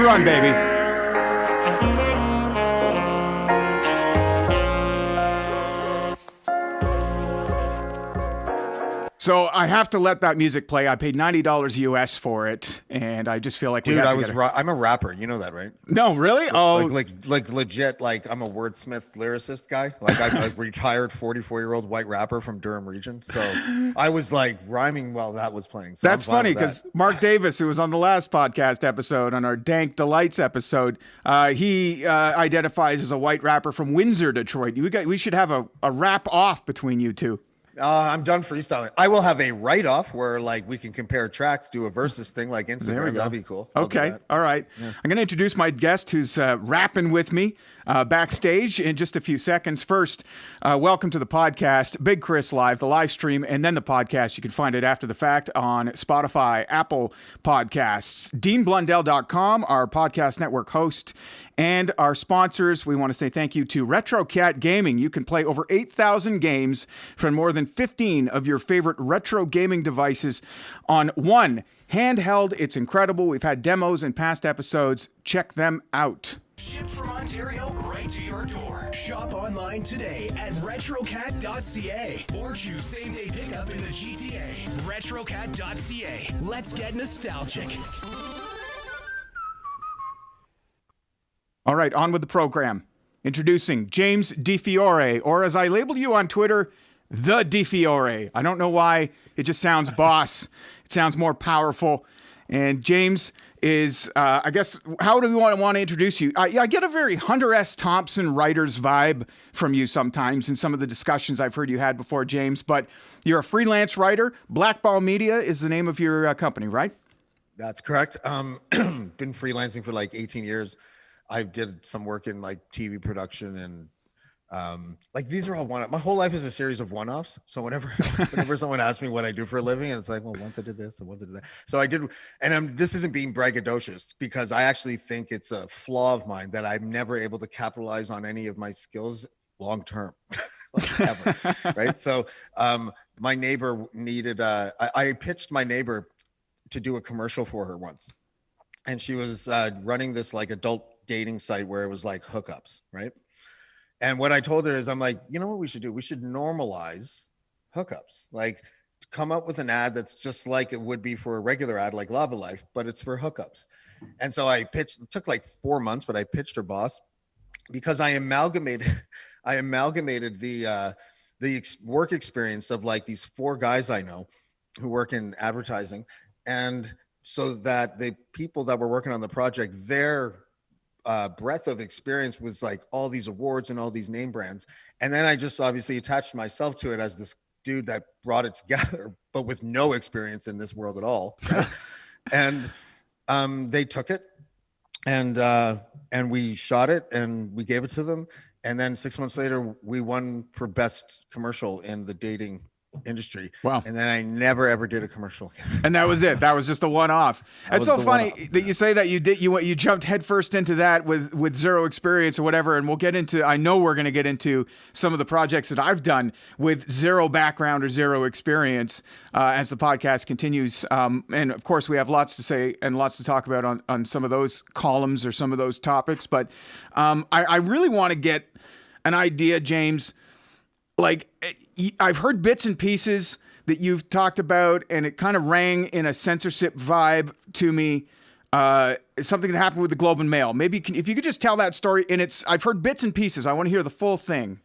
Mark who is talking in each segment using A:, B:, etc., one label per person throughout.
A: run, baby. So I have to let that music play. I paid $90 US for it, and I just feel like
B: Dude, I'm a rapper. You know that, right?
A: No, really? Oh,
B: like legit. Like I'm a wordsmith, lyricist guy. Like I'm a retired 44-year-old white rapper from Durham region. So I was like rhyming while that was playing. So
A: that's funny because Mark Davis, who was on the last podcast episode, on our Dank Delights episode, he identifies as a white rapper from Windsor, Detroit. We should have a rap off between you two.
B: I'm done freestyling. I will have a write-off where like we can compare tracks, do a versus thing like Instagram. That'd be cool.
A: Okay. All right. Yeah. I'm going to introduce my guest who's rapping with me backstage in just a few seconds. First, welcome to the podcast, Big Kris Live, the live stream, and then the podcast. You can find it after the fact on Spotify, Apple Podcasts, DeanBlundell.com, our podcast network host, and our sponsors. We want to say thank you to Retrokat Gaming. You can play over 8,000 games from more than 15 of your favorite retro gaming devices on one handheld. It's incredible. We've had demos in past episodes. Check them out.
C: Shipped from Ontario right to your door. Shop online today at retrokat.ca or choose same-day pickup in the GTA. Retrokat.ca. Let's get nostalgic.
A: All right, on with the program. Introducing James DiFiore, or as I label you on Twitter, the DiFiore. I don't know why. It just sounds boss. It sounds more powerful. And James is, I guess, how do we want to introduce you? I get a very Hunter S. Thompson writer's vibe from you sometimes in some of the discussions I've heard you had before, James. But you're a freelance writer. Blackball Media is the name of your company, right?
B: That's correct. Been freelancing for like 18 years. I did some work in like TV production and like these are all my whole life is a series of one-offs. So whenever someone asks me what I do for a living, it's like, well, once I did this and once I did that. So I did, and this isn't being braggadocious because I actually think it's a flaw of mine that I'm never able to capitalize on any of my skills long term, like ever. Right. So my neighbor needed I pitched my neighbor to do a commercial for her once, and she was running this like adult dating site where it was like hookups, right? And what I told her is, I'm like, you know what we should do? We should normalize hookups. Like, come up with an ad that's just like it would be for a regular ad, like Lava Life, but it's for hookups. And so I pitched. It took like 4 months, but I pitched her boss because I amalgamated the work experience of like these 4 guys I know who work in advertising, and so that the people that were working on the project, their breadth of experience was like all these awards and all these name brands. And then I just obviously attached myself to it as this dude that brought it together, but with no experience in this world at all. Right? And they took it and we shot it and we gave it to them. And then 6 months later, we won for best commercial in the dating industry.
A: Wow.
B: And then I never ever did a commercial again.
A: And that was it. That was just a one-off. It's so funny that you say that you jumped headfirst into that with zero experience or whatever. And I know we're going to get into some of the projects that I've done with zero background or zero experience as the podcast continues. And of course, we have lots to say and lots to talk about on some of those columns or some of those topics. But I really want to get an idea, James. Like, I've heard bits and pieces that you've talked about, and it kind of rang in a censorship vibe to me. Something that happened with the Globe and Mail. Maybe if you could just tell that story. And I've heard bits and pieces. I want to hear the full thing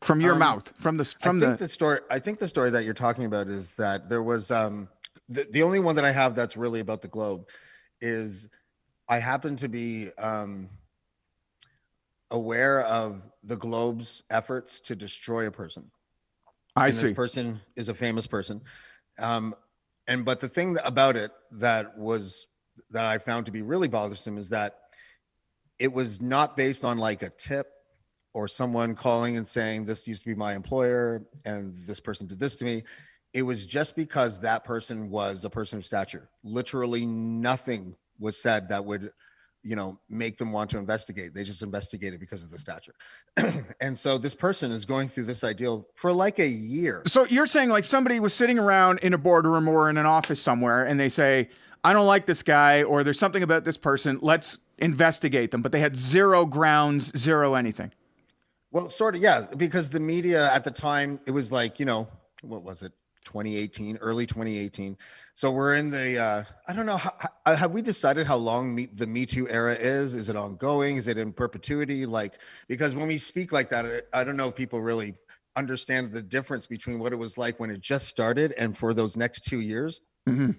A: from your mouth. I think
B: the story that you're talking about is that there was the only one that I have that's really about the Globe is I happen to be aware of the Globe's efforts to destroy a person. This person is a famous person. But the thing about it that I found to be really bothersome is that it was not based on like a tip or someone calling and saying, this used to be my employer and this person did this to me. It was just because that person was a person of stature. Literally nothing was said that would make them want to investigate. They just investigated because of the stature. And so this person is going through this ideal for like a year.
A: So you're saying like somebody was sitting around in a boardroom or in an office somewhere and they say, I don't like this guy, or there's something about this person. Let's investigate them. But they had zero grounds, zero anything.
B: Well, sort of, yeah, because the media at the time, it was like, what was it? 2018, early 2018. So we're in the, I don't know, have we decided how long the Me Too era is? Is it ongoing? Is it in perpetuity? Like, because when we speak like that, I don't know if people really understand the difference between what it was like when it just started and for those next 2 years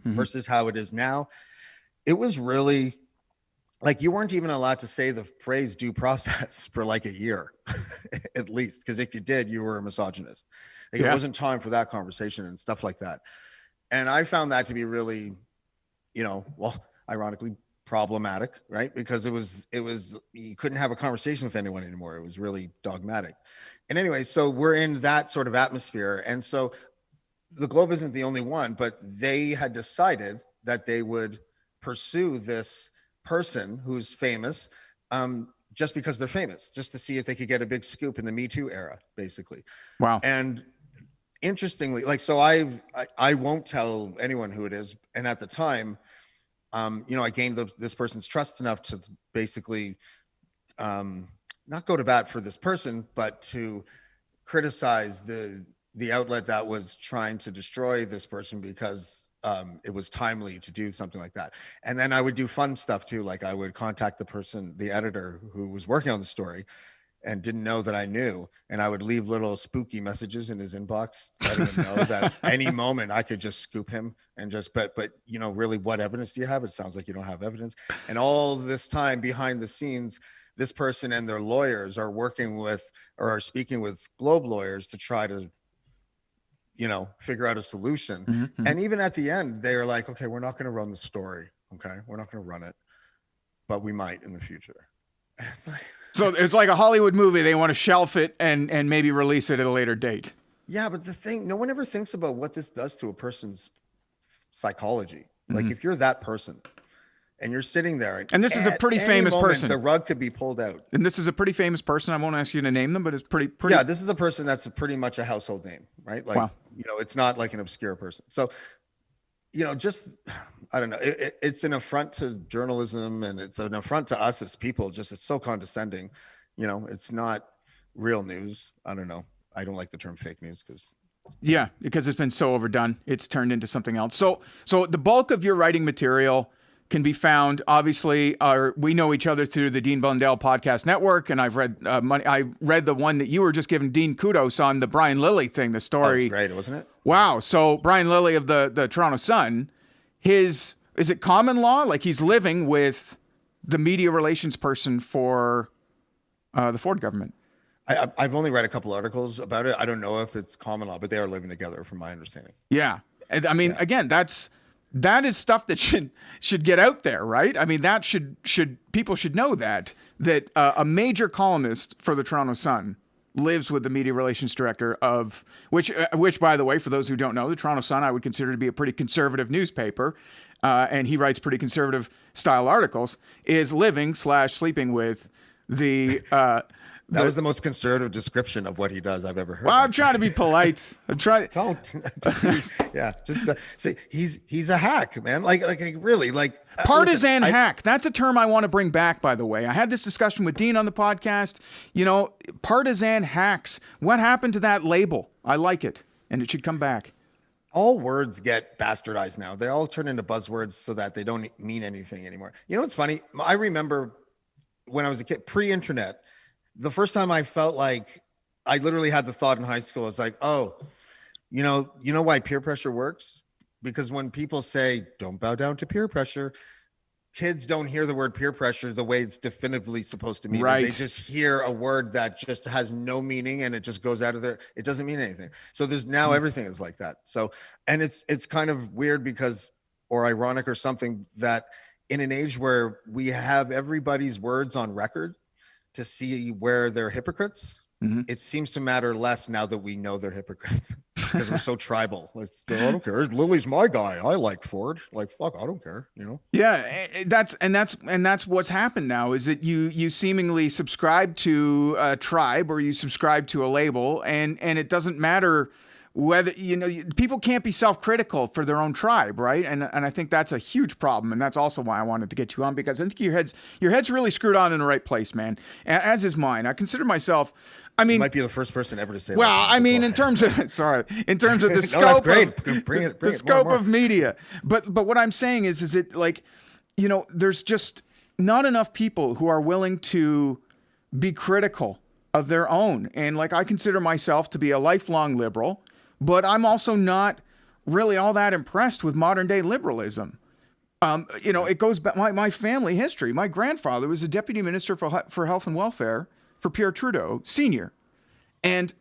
B: versus how it is now. It was really like, you weren't even allowed to say the phrase due process for like a year, at least. Because if you did, you were a misogynist. Like, it wasn't time for that conversation and stuff like that. And I found that to be really, ironically problematic, right? Because it was, you couldn't have a conversation with anyone anymore. It was really dogmatic. And anyway, so we're in that sort of atmosphere. And so the Globe isn't the only one, but they had decided that they would pursue this person who's famous, just because they're famous, just to see if they could get a big scoop in the Me Too era, basically.
A: Wow.
B: And interestingly, like, so I won't tell anyone who it is. And at the time, I gained this person's trust enough to basically not go to bat for this person, but to criticize the outlet that was trying to destroy this person, because it was timely to do something like that. And then I would do fun stuff too. Like, I would contact the editor who was working on the story and didn't know that I knew. And I would leave little spooky messages in his inbox, letting him know that any moment I could just scoop him and just, but really, what evidence do you have? It sounds like you don't have evidence. And all this time behind the scenes, this person and their lawyers are working with, or are speaking with Globe lawyers to try to, figure out a solution.
A: Mm-hmm.
B: And even at the end, they're like, okay, we're not going to run the story. Okay. We're not going to run it, but we might in the future. And it's like,
A: so it's like a Hollywood movie. They want to shelf it and maybe release it at a later date.
B: Yeah. But the thing, no one ever thinks about what this does to a person's psychology. Like, if you're that person and you're sitting there,
A: and this is a pretty famous person,
B: the rug could be pulled out.
A: And this is a pretty famous person. I won't ask you to name them, but it's pretty.
B: Yeah, this is a person that's pretty much a household name, right? Like,
A: wow.
B: It's not like an obscure person. So, just, I don't know. It's an affront to journalism, and it's an affront to us as people. Just, it's so condescending. It's not real news. I don't know. I don't like the term fake news because
A: it's been so overdone. It's turned into something else. So the bulk of your writing material can be found, obviously, we know each other through the Dean Blundell Podcast Network, and I've read I read the one that you were just giving Dean kudos on, the Brian Lilly thing, the story.
B: That was great, wasn't it?
A: Wow. So Brian Lilly of the Toronto Sun, is it common law? Like, he's living with the media relations person for the Ford government.
B: I've only read a couple articles about it. I don't know if it's common law, but they are living together, from my understanding.
A: Yeah. I mean, again, that is stuff that should get out there, right? I mean, that people should know that a major columnist for the Toronto Sun lives with the media relations director of which, by the way, for those who don't know, the Toronto Sun I would consider to be a pretty conservative newspaper, and he writes pretty conservative style articles, is living/sleeping with the.
B: That was the most conservative description of what he does I've ever heard.
A: Well, I'm trying to be polite. I'm trying.
B: Don't. Just say he's a hack, man. Like really, like
A: partisan hack. That's a term I want to bring back. By the way, I had this discussion with Dean on the podcast. Partisan hacks. What happened to that label? I like it, and it should come back.
B: All words get bastardized now. They all turn into buzzwords so that they don't mean anything anymore. What's funny? I remember when I was a kid, pre-internet. The first time I felt like I literally had the thought in high school, it's like, oh, you know why peer pressure works? Because when people say, don't bow down to peer pressure, kids don't hear the word peer pressure the way it's definitively supposed to mean.
A: Right.
B: They just hear a word that just has no meaning and it just goes out of there. It doesn't mean anything. So there's now everything is like that. So, and it's kind of weird or ironic or something, that in an age where we have everybody's words on record to see where they're hypocrites, it seems to matter less now that we know they're hypocrites, because we're so tribal. I don't care. Lily's my guy. I like Ford. Like, fuck, I don't care.
A: Yeah, that's what's happened now. Is that you seemingly subscribe to a tribe, or you subscribe to a label, and it doesn't matter whether, people can't be self-critical for their own tribe, right? And I think that's a huge problem, and that's also why I wanted to get you on, because I think your head's really screwed on in the right place, man. As is mine. I consider myself. I mean,
B: you might be the first person ever to say.
A: Well,
B: that
A: I mean, in terms of the scope,
B: that's great. Bring it,
A: the scope of media. But what I'm saying is it like, there's just not enough people who are willing to be critical of their own. And like, I consider myself to be a lifelong liberal, but I'm also not really all that impressed with modern day liberalism. It goes back my family history. My grandfather was a deputy minister for health and welfare for Pierre Trudeau Senior, and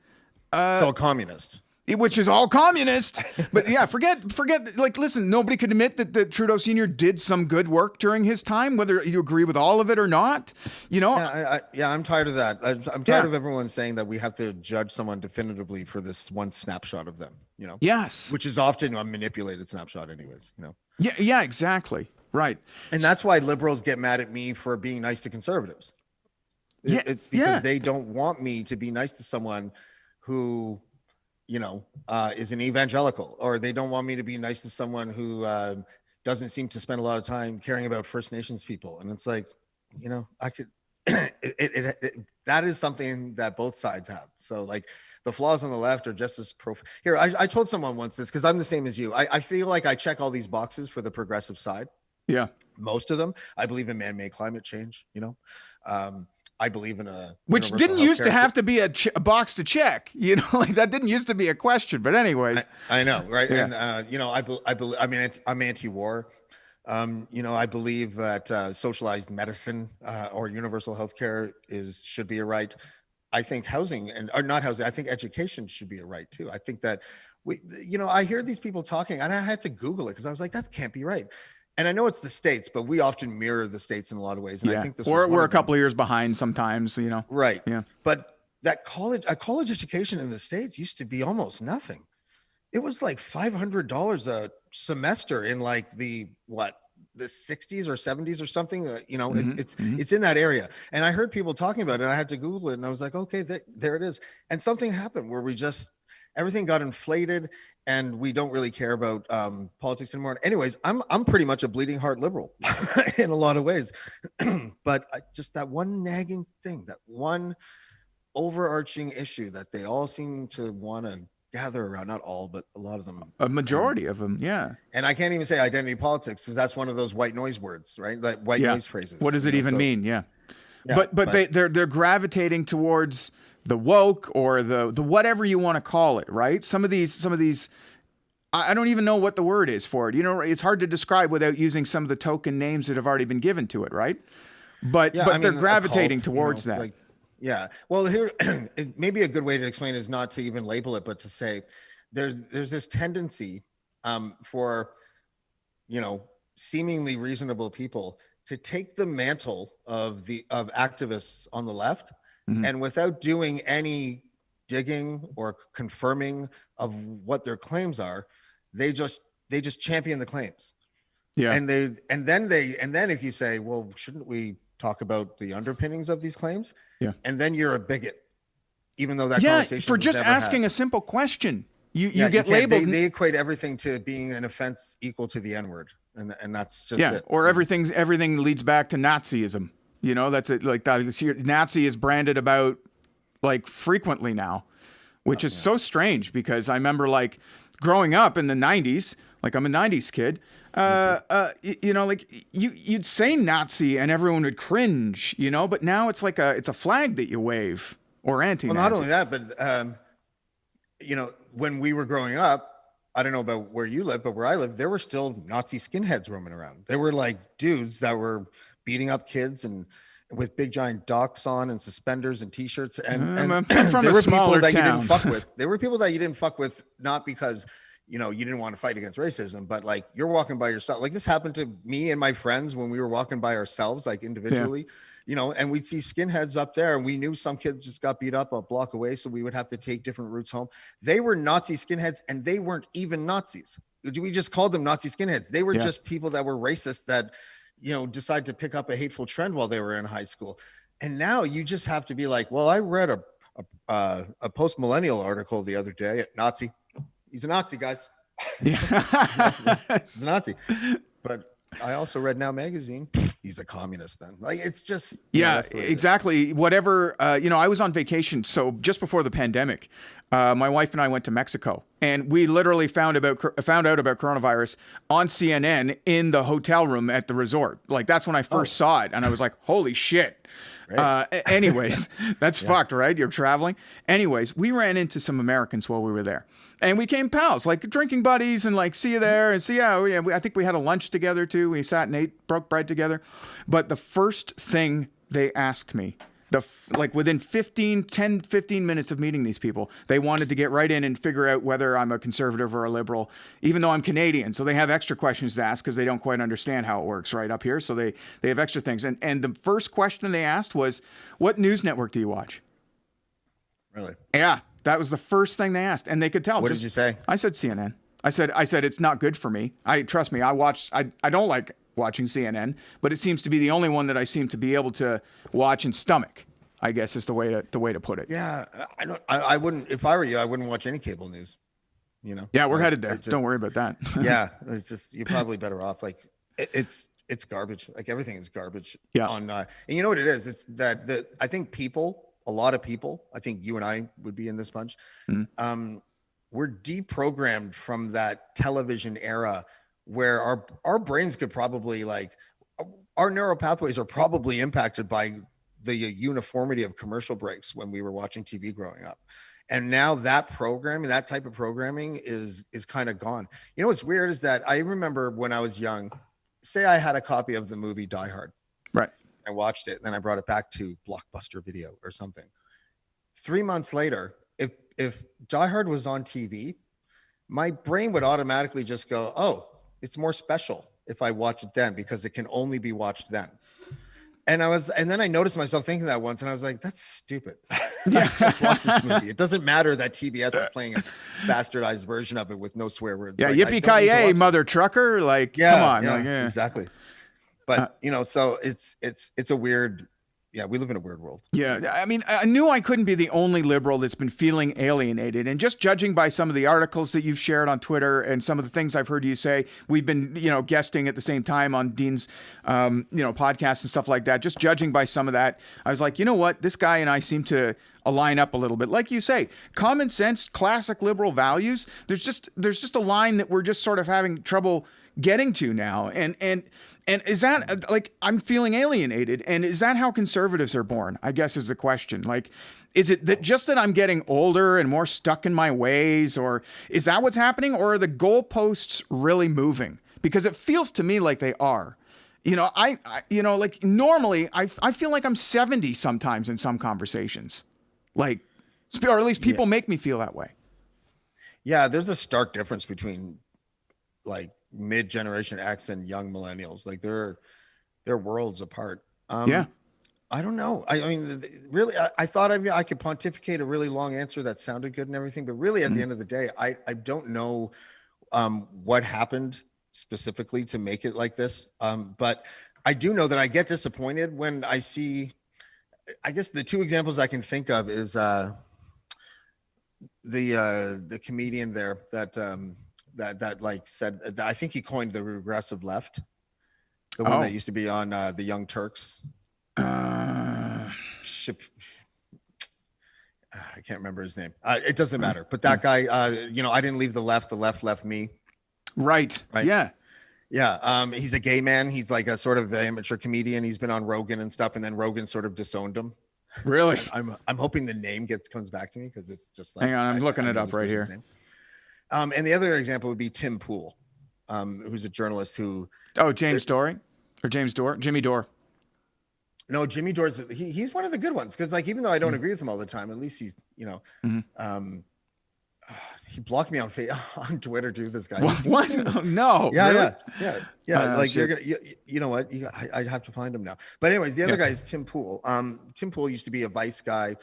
B: so a communist,
A: which is all communist. But yeah, forget. Like, listen, nobody could admit that Trudeau Senior did some good work during his time, whether you agree with all of it or not.
B: Yeah, I'm tired of that. I'm tired of everyone saying that we have to judge someone definitively for this one snapshot of them.
A: Yes,
B: which is often a manipulated snapshot, anyways.
A: Yeah, exactly, right.
B: And that's why liberals get mad at me for being nice to conservatives. It's because they don't want me to be nice to someone who, is an evangelical, or they don't want me to be nice to someone who doesn't seem to spend a lot of time caring about First Nations people. And it's like, I could, that is something that both sides have. So like the flaws on the left are just as Here, I told someone once this, because I'm the same as you. I feel like I check all these boxes for the progressive side.
A: Yeah.
B: Most of them. I believe in man-made climate change, I believe in
A: which didn't used to have to be a box to check, like that didn't used to be a question. But anyways,
B: I know, right?
A: Yeah.
B: And I believe. I mean, I'm anti-war. I believe that socialized medicine or universal healthcare should be a right. I think housing or not housing. I think education should be a right too. I think that I hear these people talking, and I had to Google it because I was like, that can't be right. And I know it's the States, but we often mirror the States in a lot of ways. And I think
A: we're a couple of years behind sometimes,
B: Right.
A: Yeah.
B: But a college education in the States used to be almost nothing. It was like $500 a semester in like the 60s or 70s or something. It's in that area. And I heard people talking about it, and I had to Google it, and I was like, okay, there it is. And something happened where everything got inflated, and we don't really care about politics anymore. Anyways, I'm pretty much a bleeding heart liberal in a lot of ways, but just that one nagging thing, that one overarching issue that they all seem to want to gather around. Not all, but a lot of them.
A: A majority of them, yeah.
B: And I can't even say identity politics because that's one of those white noise words, right? Like white noise phrases.
A: What does it even mean? Yeah. But they're gravitating towards the woke or the whatever you want to call it, right? Some of these I don't even know what the word is for it. It's hard to describe without using some of the token names that have already been given to it, right? But they're gravitating towards that.
B: Well, here maybe a good way to explain is not to even label it, but to say there's this tendency for seemingly reasonable people to take the mantle of activists on the left, and without doing any digging or confirming of what their claims are, they just champion the claims. Yeah. And then if you say, well, shouldn't we talk about the underpinnings of these claims? Yeah. And then you're a bigot, even though that conversation
A: for just asking a simple question. You get labeled.
B: They equate everything to being an offense equal to the N-word. And that's just it.
A: Or everything leads back to Nazism. That's it. Like that, Nazi is branded about like frequently now, which is so strange because I remember like growing up in the 90s, like I'm a 90s kid, like you'd say Nazi and everyone would cringe, but now it's like it's a flag that you wave or anti-Nazi.
B: Well, not only that, but when we were growing up, I don't know about where you live, but where I live, there were still Nazi skinheads roaming around. They were like dudes that were beating up kids and with big giant docks on and suspenders and t-shirts. And
A: I'm from a smaller town.
B: You didn't fuck with. There were people that you didn't fuck with, not because, you didn't want to fight against racism, but like you're walking by yourself. Like this happened to me and my friends when we were walking by ourselves, like individually, and we'd see skinheads up there and we knew some kids just got beat up a block away. So we would have to take different routes home. They were Nazi skinheads and they weren't even Nazis. We just called them Nazi skinheads. They were just people that were racist that, decide to pick up a hateful trend while they were in high school. And now you just have to be like, well, I read a post-millennial article the other day at Nazi, He's a Nazi, guys.
A: Yeah.
B: He's a Nazi. But I also read Now Magazine. He's a communist then. Like, it's just,
A: yeah, exactly. Whatever, I was on vacation. So just before the pandemic, my wife and I went to Mexico, and we literally found out about coronavirus on CNN in the hotel room at the resort. Like, that's when I first saw it. And I was like, holy shit. Right. Anyways, that's fucked, right? You're traveling. Anyways, we ran into some Americans while we were there, and we became pals, like drinking buddies, and like, see you there. And so, I think we had a lunch together too. We sat and ate, broke bread together. But the first thing they asked me, within 15 minutes of meeting these people, they wanted to get right in and figure out whether I'm a conservative or a liberal, even though I'm Canadian. So they have extra questions to ask because they don't quite understand how it works right up here. So they have extra things. And the first question they asked was, what news network do you watch?
B: Really?
A: Yeah, that was the first thing they asked. And they could tell.
B: What did you say?
A: I said CNN. I said it's not good for me. Trust me, I don't like watching CNN, but it seems to be the only one that I seem to be able to watch and stomach, I guess is the way to put it.
B: Yeah, I wouldn't, if I were you, I wouldn't watch any cable news,
A: Yeah, we're headed there. Don't worry about that.
B: Yeah, it's just, you're probably better off. Like, it's garbage. Like, everything is garbage.
A: Yeah.
B: And you know what it is? It's that I think a lot of people, I think you and I would be in this bunch. Mm-hmm. We're deprogrammed from that television era where our brains could probably, like, our neural pathways are probably impacted by the uniformity of commercial breaks when we were watching TV growing up. And now that type of programming is kind of gone. You know what's weird is that I remember when I was young, say I had a copy of the movie Die Hard.
A: Right.
B: I watched it, and then I brought it back to Blockbuster Video or something. 3 months later, if Die Hard was on TV, my brain would automatically just go, oh, it's more special if I watch it then because it can only be watched then. And then I noticed myself thinking that once, and I was like, that's stupid. I just watched this movie. It doesn't matter that TBS is playing a bastardized version of it with no swear words.
A: Yeah, like, yippee-ki-yay, mother trucker. Like, come on.
B: Yeah, exactly. But, so it's a weird, we live in a weird world.
A: Yeah, I mean, I knew I couldn't be the only liberal that's been feeling alienated. And just judging by some of the articles that you've shared on Twitter and some of the things I've heard you say, we've been, guesting at the same time on Dean's, podcasts and stuff like that. Just judging by some of that, I was like, you know what? This guy and I seem to align up a little bit. Like you say, common sense, classic liberal values. There's just a line that we're just sort of having trouble getting to now. And is that, like, I'm feeling alienated, and is that how conservatives are born, I guess is the question. Like, is it that I'm getting older and more stuck in my ways, or is that what's happening, or are the goalposts really moving? Because it feels to me like they are. Like, normally I feel like I'm 70 sometimes in some conversations, like, or at least people make me feel that way.
B: Yeah, there's a stark difference between, like, mid-generation X and young millennials. Like, they're worlds apart. I don't know. I mean, really, I thought I could pontificate a really long answer that sounded good and everything, but really at the end of the day, I don't know what happened specifically to make it like this. But I do know that I get disappointed when I see, I guess the two examples I can think of is the comedian there that like said, I think he coined the regressive left, the one that used to be on the Young Turks. I can't remember his name. It doesn't matter. But that guy, I didn't leave the left left me.
A: Right. Yeah.
B: Yeah. He's a gay man. He's like a sort of amateur comedian. He's been on Rogan and stuff, and then Rogan sort of disowned him.
A: Really?
B: I'm hoping the name comes back to me, because it's just like,
A: hang on, I'm looking it up right here.
B: And the other example would be Tim Pool, who's a journalist who. Oh,
A: James Dore, or James Dore, Jimmy Dore.
B: No, Jimmy Dore's he's one of the good ones, because, like, even though I don't agree with him all the time, at least he's he blocked me on Twitter too. This guy.
A: What? Oh, no.
B: Yeah, really? yeah. Like, you're gonna, you know what? I have to find him now. But anyways, the other guy is Tim Pool. Tim Pool used to be a Vice guy,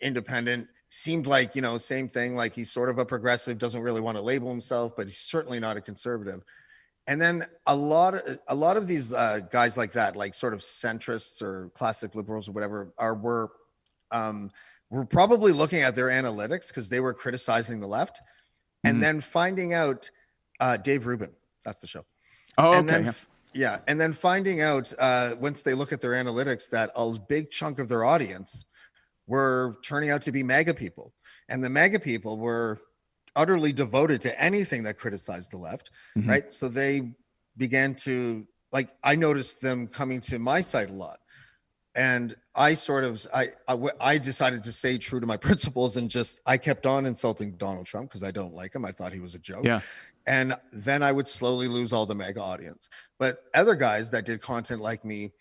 B: independent. Seemed like, same thing. Like, he's sort of a progressive, doesn't really want to label himself, but he's certainly not a conservative. And then a lot of these guys like that, like sort of centrists or classic liberals or whatever, were probably looking at their analytics because they were criticizing the left. and then finding out Dave Rubin, that's the show.
A: Oh,
B: And
A: okay.
B: then and then finding out once they look at their analytics that a big chunk of their audience were turning out to be MAGA people, and the MAGA people were utterly devoted to anything that criticized the left, right? So they began to, like, I noticed them coming to my site a lot, and I decided to stay true to my principles, and I kept on insulting Donald Trump because I don't like him. I thought he was a joke.
A: Yeah.
B: And then I would slowly lose all the MAGA audience. But other guys that did content like me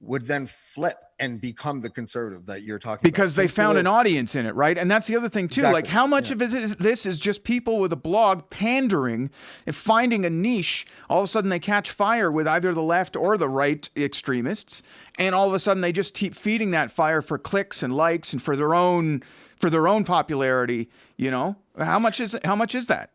B: would then flip and become the conservative that you're talking about.
A: Because they found an audience in it, right? And that's the other thing, too.
B: Exactly.
A: Like, how much of this is just people with a blog pandering and finding a niche? All of a sudden, they catch fire with either the left or the right extremists. And all of a sudden, they just keep feeding that fire for clicks and likes and for their own popularity, you know? How much is that?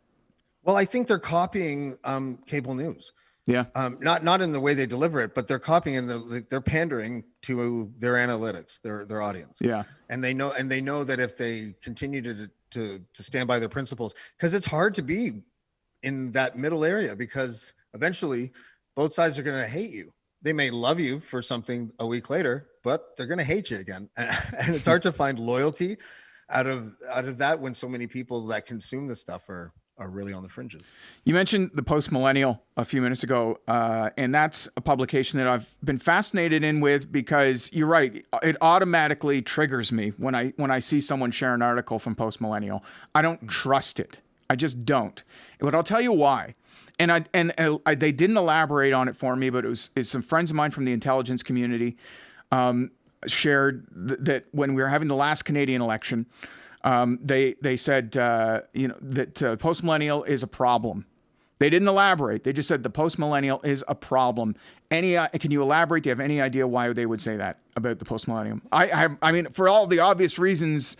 B: Well, I think they're copying cable news.
A: Yeah.
B: Not in the way they deliver it, but they're copying they're pandering to their analytics, their audience.
A: Yeah.
B: And they know that if they continue to stand by their principles, because it's hard to be in that middle area, because eventually both sides are going to hate you. They may love you for something a week later, but they're going to hate you again. And it's hard to find loyalty out of that when so many people that consume this stuff are really on the fringes.
A: You mentioned the Post Millennial a few minutes ago, and that's a publication that I've been fascinated with because you're right. It automatically triggers me when I see someone share an article from Post Millennial. I don't trust it. I just don't. But I'll tell you why. And they didn't elaborate on it for me, but it's some friends of mine from the intelligence community shared that when we were having the last Canadian election, they said, that post-millennial is a problem. They didn't elaborate. They just said the post-millennial is a problem. Can you elaborate? Do you have any idea why they would say that about the post-millennial? I mean, for all the obvious reasons,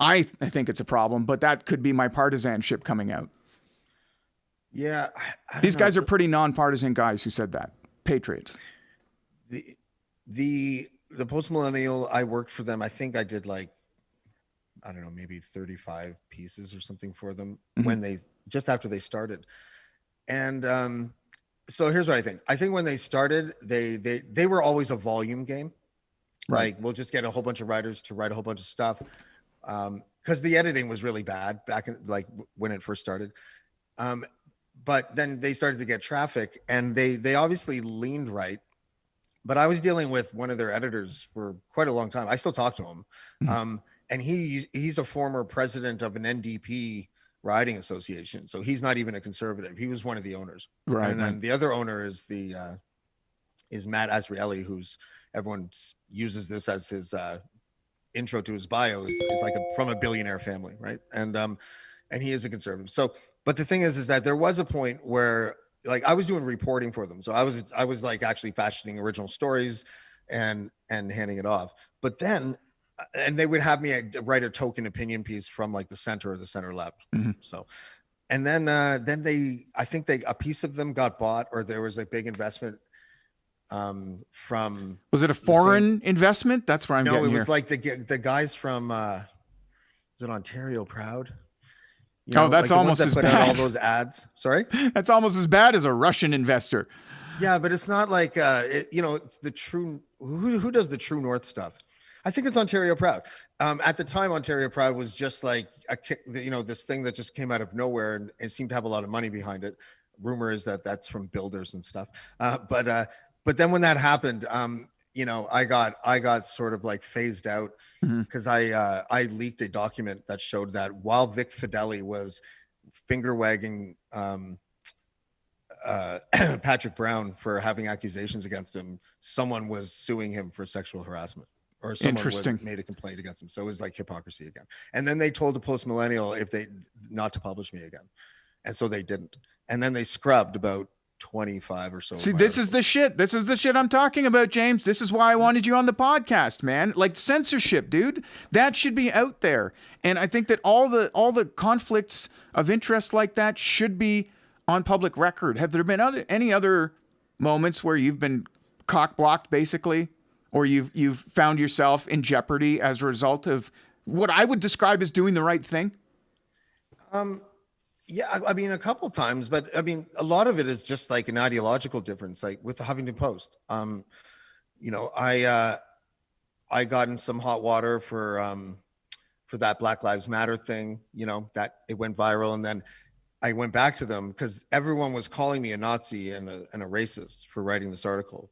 A: I think it's a problem, but that could be my partisanship coming out.
B: Yeah.
A: These guys are pretty nonpartisan guys who said that. Patriots.
B: The post-millennial, I worked for them. I think I did maybe 35 pieces or something for them when just after they started. And so here's what I think. I think when they started, they were always a volume game. Right. Like, we'll just get a whole bunch of writers to write a whole bunch of stuff. Because the editing was really bad back in, when it first started. But then they started to get traffic, and they obviously leaned right. But I was dealing with one of their editors for quite a long time. I still talk to him. And he's a former president of an NDP riding association. So he's not even a conservative. He was one of the owners. Right. And then the other owner is Matt Azrieli, who's everyone uses this as his intro to his bio is like from a billionaire family. Right. And he is a conservative. So, but the thing is that there was a point where I was doing reporting for them. So I was like actually fashioning original stories and handing it off. But then, and they would have me write a token opinion piece from the center or the center left. So, and then I think a piece of them got bought, or there was a big investment from.
A: Was it a foreign investment? That's where I'm getting here.
B: No, it was like the guys from, is it Ontario Proud?
A: That's almost as bad.
B: All those ads. Sorry?
A: That's almost as bad as a Russian investor.
B: Yeah, but it's not like, it's the true, who does the True North stuff? I think it's Ontario Proud. At the time, Ontario Proud was just like this thing that just came out of nowhere, and it seemed to have a lot of money behind it. Rumor is that that's from builders and stuff. But then when that happened, I got sort of phased out because I leaked a document that showed that while Vic Fideli was finger wagging Patrick Brown for having accusations against him, someone was suing him for sexual harassment. Or someone made a complaint against him. So it was like hypocrisy again. And then they told the Post Millennial not to publish me again. And so they didn't. And then they scrubbed about 25 or so.
A: See, this is the shit. This is the shit I'm talking about, James. This is why I wanted you on the podcast, man. Censorship, dude. That should be out there. And I think that all the conflicts of interest like that should be on public record. Have there been any other moments where you've been cock-blocked, basically? Or you've found yourself in jeopardy as a result of what I would describe as doing the right thing?
B: Yeah, I mean, a couple times, but I mean, a lot of it is just like an ideological difference, like with the Huffington Post. You know, I got in some hot water for that Black Lives Matter thing, you know, that it went viral. And then I went back to them because everyone was calling me a Nazi and a racist for writing this article.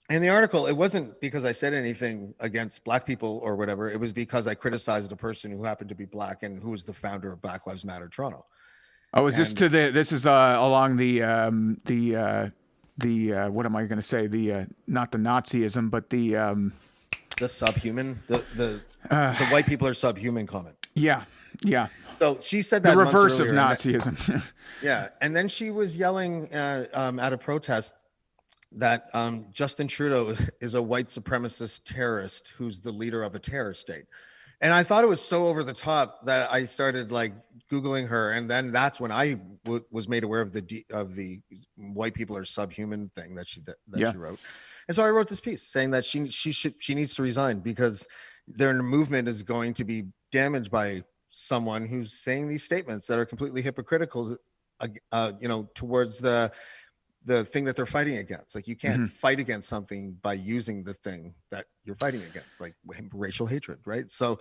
B: And the article, it wasn't because I said anything against Black people or whatever. It was because I criticized a person who happened to be Black and who was the founder of Black Lives Matter Toronto.
A: Oh, is this to the? This is along the what am I going to say? The not the Nazism, but the
B: subhuman, the white people are subhuman comment.
A: Yeah, yeah.
B: So she said that
A: the reverse of
B: earlier,
A: Nazism.
B: Yeah, and then she was yelling at a protest that Justin Trudeau is a white supremacist terrorist who's the leader of a terror state. And I thought it was so over the top that I started like Googling her. And then that's when I was made aware of the white people are subhuman thing that she wrote. And so I wrote this piece saying that she needs to resign because their movement is going to be damaged by someone who's saying these statements that are completely hypocritical, you know, towards the thing that they're fighting against. Like you can't fight against something by using the thing that you're fighting against, like racial hatred, right? So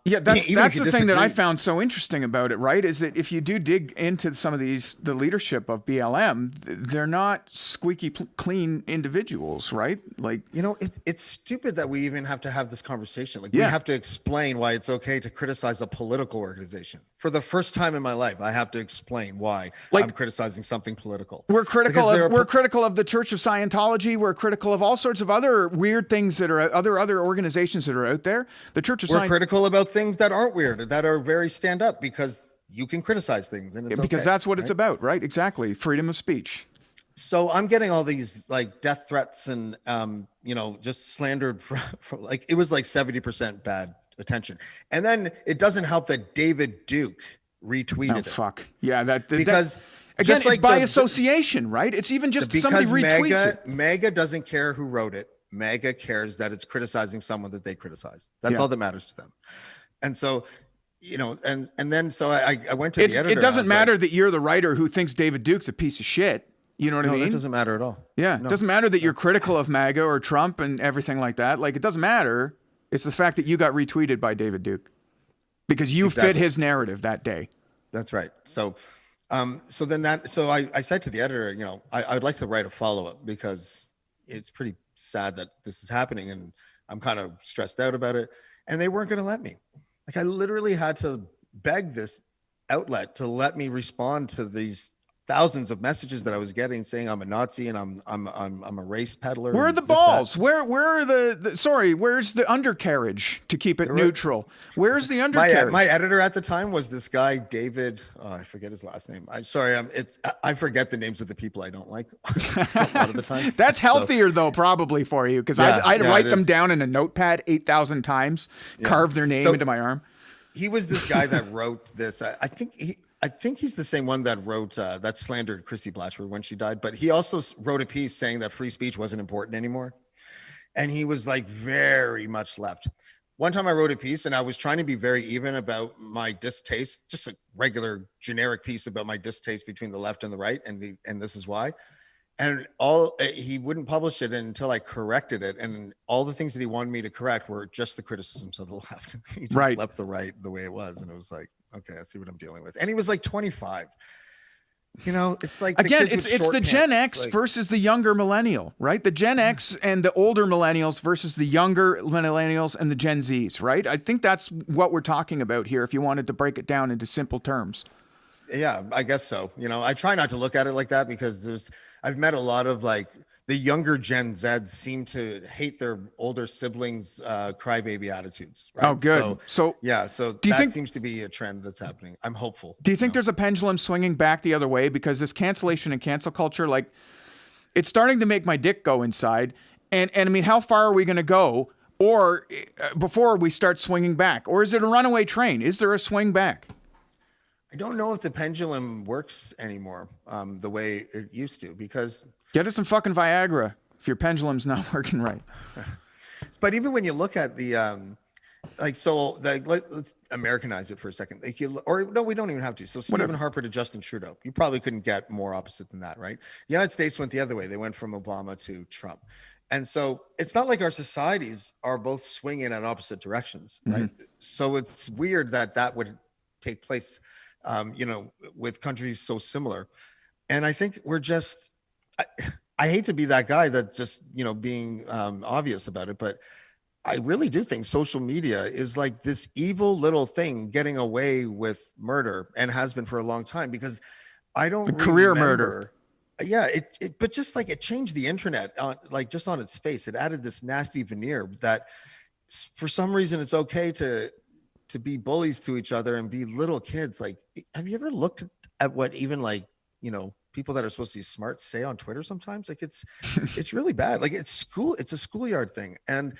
A: yeah, that's the thing that I found so interesting about it, right? Is that if you do dig into some of the leadership of BLM, they're not squeaky clean individuals, right? Like,
B: you know, it's stupid that we even have to have this conversation. Like we have to explain why it's okay to criticize a political organization. For the first time in my life, I have to explain why I'm criticizing something political.
A: We're critical of the Church of Scientology. We're critical of all sorts of other weird things that are other organizations that are out there. The Church of
B: We're critical about things that aren't weird, that are very stand up, because you can criticize things and it's
A: because
B: okay,
A: that's what it's about, right? Exactly. Freedom of speech.
B: So I'm getting all these like death threats and you know, just slandered from like it was like 70% bad attention. And then it doesn't help that David Duke retweeted it.
A: Fuck. Yeah,
B: because
A: again, it's by association, right? It's even just somebody retweets it.
B: MAGA doesn't care who wrote it. MAGA cares that it's criticizing someone that they criticize. That's all that matters to them. And so, you know, and then so I went to the editor.
A: It doesn't matter that you're the writer who thinks David Duke's a piece of shit. You know what I mean?
B: It doesn't matter at all.
A: Yeah, it doesn't matter that you're critical of MAGA or Trump and everything like that. Like, it doesn't matter. It's the fact that you got retweeted by David Duke because you fit his narrative that day.
B: That's right. So, I said to the editor, you know, I'd like to write a follow-up because it's pretty sad that this is happening and I'm kind of stressed out about it. And they weren't going to let me. Like I literally had to beg this outlet to let me respond to these thousands of messages that I was getting saying I'm a Nazi and I'm a race peddler.
A: Where are the balls? Where are where's the undercarriage to keep it neutral? Where's the undercarriage?
B: My editor at the time was this guy, David. I forget his last name. I'm sorry. I forget the names of the people I don't like a lot of the times.
A: That's healthier though, probably for you. Cause I'd write them down in a notepad 8,000 times, carve their name into my arm.
B: He was this guy that wrote this. I think he's the same one that wrote that slandered Christy Blatchford when she died, but he also wrote a piece saying that free speech wasn't important anymore. And he was like very much left. One time I wrote a piece and I was trying to be very even about my distaste, just a regular generic piece about my distaste between the left and the right. And this is why. And he wouldn't publish it until I corrected it. And all the things that he wanted me to correct were just the criticisms of the left. He just left the right the way it was. And it was like, okay, I see what I'm dealing with. And he was like 25. You know, it's like
A: again, it's the Gen X versus the younger millennial, right? The Gen X and the older millennials versus the younger millennials and the Gen Zs, right? I think that's what we're talking about here. If you wanted to break it down into simple terms.
B: Yeah, I guess so. You know, I try not to look at it like that because I've met a lot of like the younger Gen Zs seem to hate their older siblings' crybaby attitudes. Right?
A: Oh, good. So
B: that seems to be a trend that's happening. I'm hopeful.
A: Do you think there's a pendulum swinging back the other way? Because this cancellation and cancel culture, like, it's starting to make my dick go inside. And I mean, how far are we going to go? Or before we start swinging back? Or is it a runaway train? Is there a swing back?
B: I don't know if the pendulum works anymore the way it used to, because
A: get us some fucking Viagra if your pendulum's not working right.
B: But even when you look at the like, so like, let's Americanize it for a second. Like or no, we don't even have to. So Stephen Harper to Justin Trudeau, you probably couldn't get more opposite than that, right? The United States went the other way. They went from Obama to Trump. And so it's not like our societies are both swinging in opposite directions, right? So it's weird that would take place, with countries so similar. And I think we're just, I hate to be that guy that just, being obvious about it, but I really do think social media is like this evil little thing getting away with murder, and has been for a long time, because I don't
A: career
B: remember,
A: murder.
B: Yeah, but just like it changed the internet on, like, just on its face. It added this nasty veneer that for some reason it's okay to be bullies to each other and be little kids. Like, have you ever looked at what even, like, people that are supposed to be smart say on Twitter sometimes? Like, it's really bad. Like, it's a schoolyard thing. And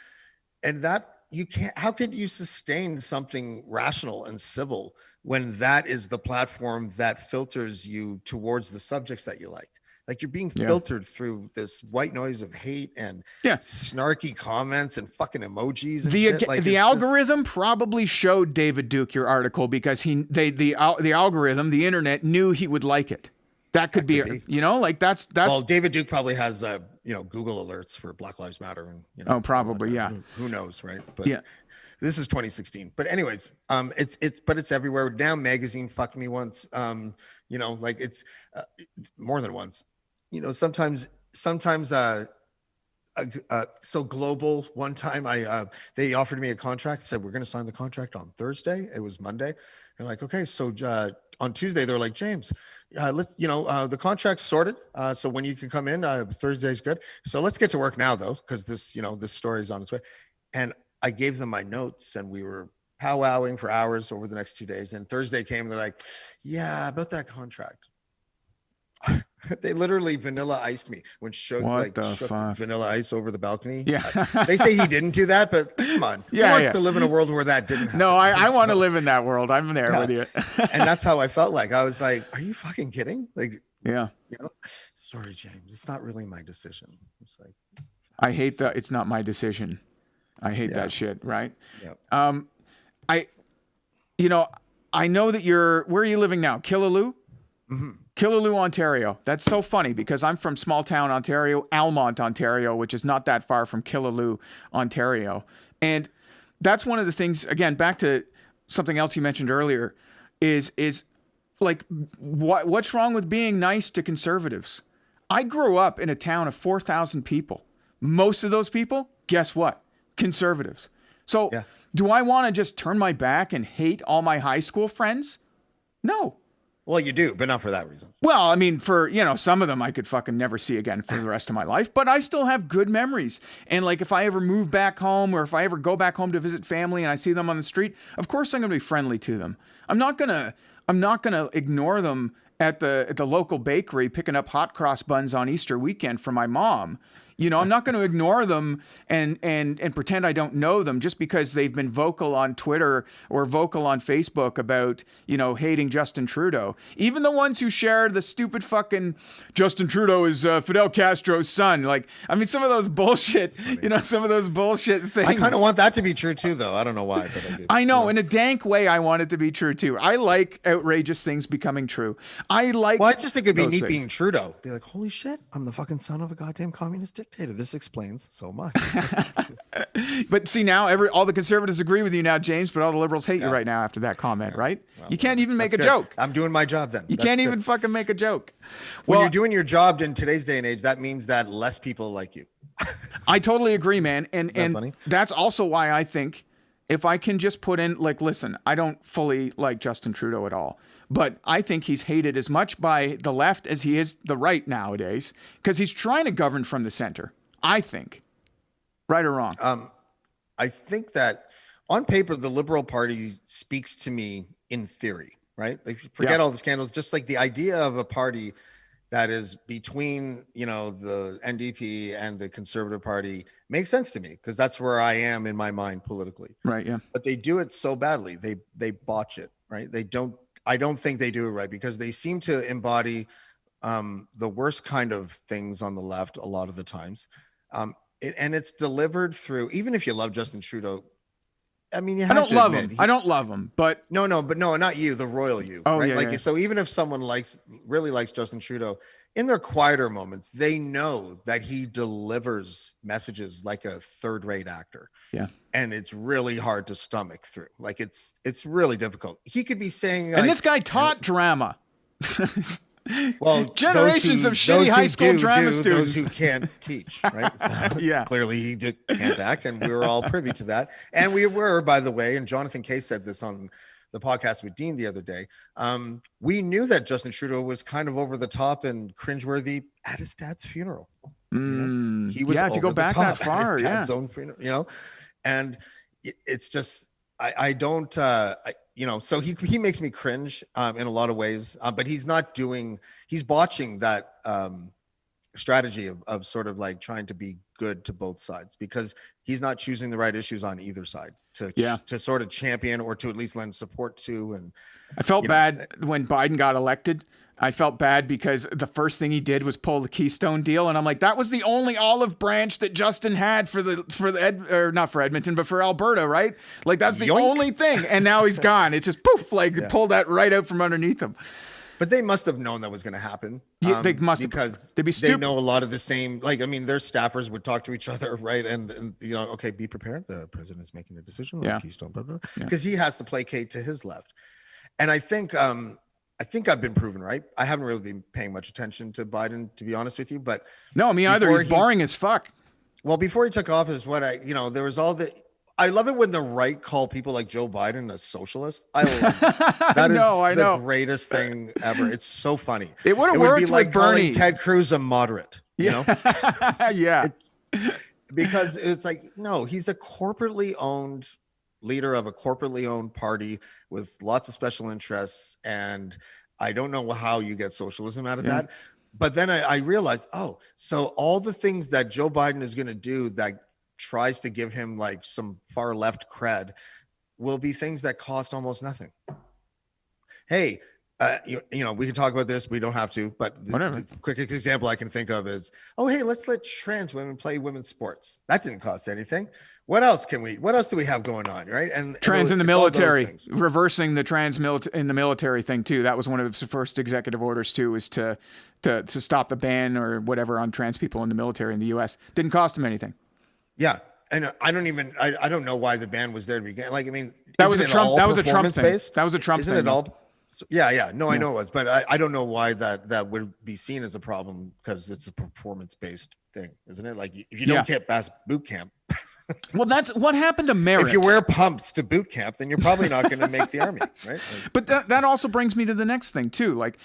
B: that you can't, how could you sustain something rational and civil when that is the platform that filters you towards the subjects that you like? Like, you're being filtered through this white noise of hate and snarky comments and fucking emojis and shit. Like,
A: the algorithm probably showed David Duke your article because the algorithm, the internet, knew he would like it. That could be. Like, that's.
B: Well, David Duke probably has Google alerts for Black Lives Matter, and
A: probably, yeah.
B: Who knows, right? But this is 2016. But anyways, it's everywhere. Damn Magazine fucked me once. Like, it's more than once. Sometimes so Global, one time they offered me a contract, said we're going to sign the contract on Thursday. It was Monday. They're like, okay, so on Tuesday they're like, James, let's the contract's sorted, so when you can come in, Thursday's good, so let's get to work now though, because this story is on its way. And I gave them my notes, and we were powwowing for hours over the next 2 days, and Thursday came and they're like, yeah, about that contract. They literally vanilla iced me when shook Vanilla Ice over the balcony.
A: Yeah.
B: They say he didn't do that, but come on. Who wants to live in a world where that didn't happen?
A: No, I want to live in that world. I'm there with you.
B: And that's how I felt. Like, I was like, are you fucking kidding? Like, sorry, James, it's not really my decision. It's like,
A: I hate that. It's not my decision. I hate that shit. Right.
B: Yeah.
A: I know that where are you living now? Killaloe?
B: Mm-hmm.
A: Killaloe, Ontario. That's so funny because I'm from small town Ontario, Almont, Ontario, which is not that far from Killaloe, Ontario. And that's one of the things, again, back to something else you mentioned earlier, is like, what's wrong with being nice to conservatives? I grew up in a town of 4,000 people. Most of those people, guess what? Conservatives. So do I want to just turn my back and hate all my high school friends? No.
B: Well, you do, but not for that reason.
A: Well, I mean, for, some of them I could fucking never see again for the rest of my life, but I still have good memories. And like, if I ever move back home, or if I ever go back home to visit family and I see them on the street, of course I'm going to be friendly to them. I'm not going to ignore them at the local bakery picking up hot cross buns on Easter weekend for my mom. I'm not going to ignore them and pretend I don't know them just because they've been vocal on Twitter or vocal on Facebook about, hating Justin Trudeau. Even the ones who share the stupid fucking Justin Trudeau is Fidel Castro's son. Like, I mean, some of those bullshit, some of those bullshit things.
B: I kind of want that to be true too, though. I don't know why, but I do.
A: I know, in a dank way, I want it to be true too. I like outrageous things becoming true.
B: Well, I just think it'd be neat being Trudeau. Be like, holy shit, I'm the fucking son of a goddamn communist dictator. This explains so much.
A: But see, now all the conservatives agree with you now, James, but all the liberals hate you right now after that comment, right? Well, you can't even make a joke.
B: I'm doing my job then.
A: You can't even fucking make a joke.
B: When you're doing your job in today's day and age, that means that less people like you.
A: I totally agree, man. And that's also why I think if I can just put in, like, listen, I don't fully like Justin Trudeau at all, but I think he's hated as much by the left as he is the right nowadays because he's trying to govern from the center, I think. Right or wrong?
B: I think that on paper, the Liberal Party speaks to me in theory, right? Like, forget all the scandals, just like the idea of a party that is between, the NDP and the Conservative Party makes sense to me because that's where I am in my mind politically.
A: Right. Yeah.
B: But they do it so badly. They botch it, right? I don't think they do it right because they seem to embody the worst kind of things on the left a lot of the times. And it's delivered through, even if you love Justin Trudeau, I mean, you
A: I
B: have
A: don't
B: to
A: love
B: admit,
A: him. I don't love him, but
B: no, not you, the royal you,
A: oh,
B: right?
A: yeah,
B: Like,
A: yeah.
B: so even if someone really likes Justin Trudeau, in their quieter moments, they know that he delivers messages like a third-rate actor.
A: Yeah.
B: And it's really hard to stomach through. Like, it's really difficult. He could be saying,
A: And
B: like,
A: this guy taught drama.
B: well,
A: Generations of shitty high school drama students.
B: those who can't teach, right? So
A: Yeah.
B: clearly he can't act, and we were all privy to that. And we were, by the way, and Jonathan Kay said this on the podcast with Dean the other day. We knew that Justin Trudeau was kind of over the top and cringeworthy at his dad's funeral. You know? He was
A: if you go back that far,
B: at his dad's own funeral, you know, and it's just I don't so he makes me cringe in a lot of ways, but he's botching that strategy of sort of like trying to be good to both sides, because he's not choosing the right issues on either side to sort of champion or to at least lend support to. And
A: I felt bad when Biden got elected. I felt bad because the first thing he did was pull the Keystone deal, and I'm like, that was the only olive branch that Justin had not for Edmonton, but for Alberta, right? Like, that's the only thing, and now he's gone. It's just poof, pulled that right out from underneath him.
B: But they must have known that was going to happen.
A: Yeah, they must have,
B: because
A: they'd be stupid.
B: They know a lot of the same. Like, I mean, their staffers would talk to each other, right? And okay, be prepared. The president's making a decision on Keystone, because he has to placate to his left. And I think I've been proven right. I haven't really been paying much attention to Biden, to be honest with you. But
A: no, me either. He's boring as fuck.
B: Well, before he took office, there was all the. I love it when the right call people like Joe Biden a socialist. I love it. That is the greatest thing ever. It's so funny.
A: It would have worked
B: be like
A: with Bernie.
B: Calling Ted Cruz a moderate. You know?
A: Yeah.
B: Because it's like, no, he's a corporately owned leader of a corporately owned party with lots of special interests, and I don't know how you get socialism out of that. But then I realized, so all the things that Joe Biden is going to do that tries to give him like some far left cred will be things that cost almost nothing. Hey, we can talk about this. We don't have to, but the quickest example I can think of is, hey, let's let trans women play women's sports. That didn't cost anything. What else do we have going on, right? And
A: trans in the military, reversing the trans in the military thing too. That was one of his first executive orders too, was to stop the ban or whatever on trans people in the military in the U.S. Didn't cost him anything.
B: Yeah, and I don't know why the ban was there to begin. Like, I mean,
A: that was a Trump thing. That was a Trump thing.
B: Isn't it all? Yeah. No, I know it was, but I don't know why that would be seen as a problem, because it's a performance-based thing, isn't it? Like, if you don't get past boot camp.
A: Well, that's what happened to merit.
B: If you wear pumps to boot camp, then you're probably not going to make the army, right?
A: But that also brings me to the next thing too. Like,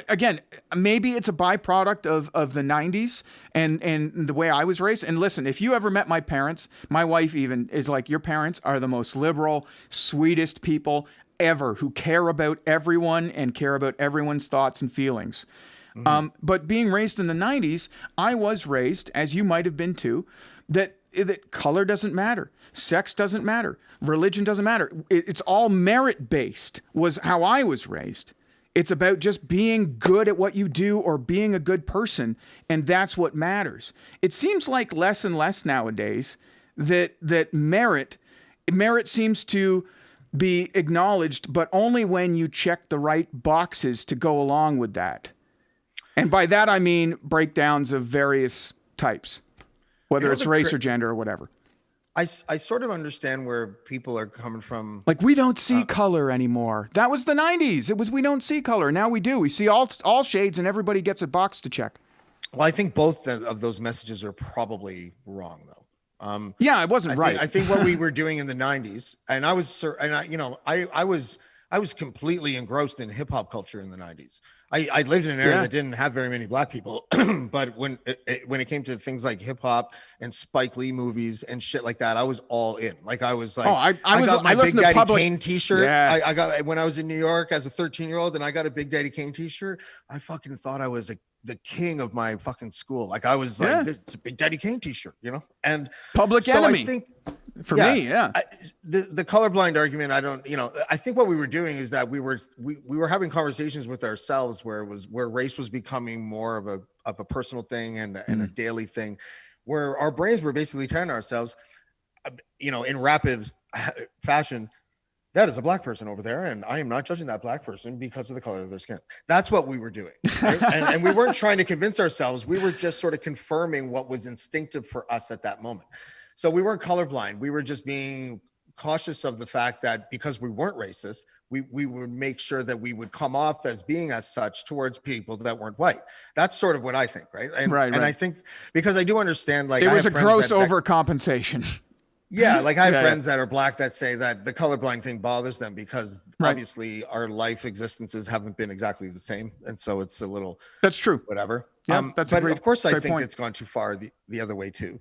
A: again, maybe it's a byproduct of the 90s and the way I was raised. And listen, if you ever met my parents, my wife even is like, your parents are the most liberal, sweetest people ever, who care about everyone and care about everyone's thoughts and feelings. Mm-hmm. But being raised in the 90s, I was raised, as you might have been too, that color doesn't matter, sex doesn't matter, religion doesn't matter. It's all merit-based, was how I was raised. It's about just being good at what you do or being a good person, and that's what matters. It seems like less and less nowadays that merit seems to be acknowledged, but only when you check the right boxes to go along with that. And by that, I mean breakdowns of various types, whether it's race or gender or whatever.
B: I sort of understand where people are coming from.
A: Like, we don't see color anymore. That was the 90s. It was, we don't see color. Now we do. We see all shades, and everybody gets a box to check.
B: Well, I think both of those messages are probably wrong, though.
A: Yeah, it wasn't right.
B: I think what we were doing in the 90s, and I was completely engrossed in hip hop culture in the 90s. I lived in an area that didn't have very many black people, but when it came to things like hip hop and Spike Lee movies and shit like that, I was all in. Like, I was like, I got my Big Daddy Kane t-shirt. Yeah. I got, when I was in New York as a 13-year-old, and I got a Big Daddy Kane t-shirt. I fucking thought I was the king of my fucking school. Like, I was like, this is a Big Daddy Kane t-shirt, and
A: Public Enemy.
B: I think,
A: for me,
B: the colorblind argument, I think what we were doing is that we were having conversations with ourselves where race was becoming more of a personal thing and a daily thing, where our brains were basically telling ourselves, in rapid fashion, that is a black person over there, and I am not judging that black person because of the color of their skin. That's what we were doing. Right? and we weren't trying to convince ourselves. We were just sort of confirming what was instinctive for us at that moment. So we weren't colorblind. We were just being cautious of the fact that because we weren't racist, we would make sure that we would come off as being as such towards people that weren't white. That's sort of what I think, right? And,
A: right.
B: I think, because I do understand, like,
A: it was a gross overcompensation.
B: Yeah, like I have friends that are black that say that the colorblind thing bothers them because obviously our life existences haven't been exactly the same, and so it's a little,
A: that's true,
B: whatever.
A: Yeah, that's
B: but
A: a
B: of course I think
A: point.
B: It's gone too far the other way too.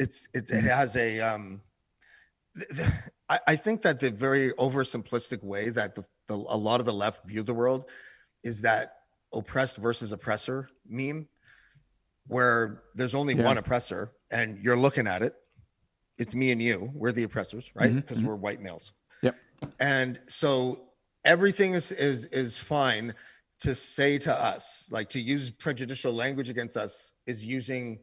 B: It has a I think that the very oversimplistic way that a lot of the left view the world is that oppressed versus oppressor meme, where there's only one oppressor and you're looking at it. It's me and you. We're the oppressors, right? Because we're white males.
A: Yep.
B: And so everything is fine to say to us, like, to use prejudicial language against us is using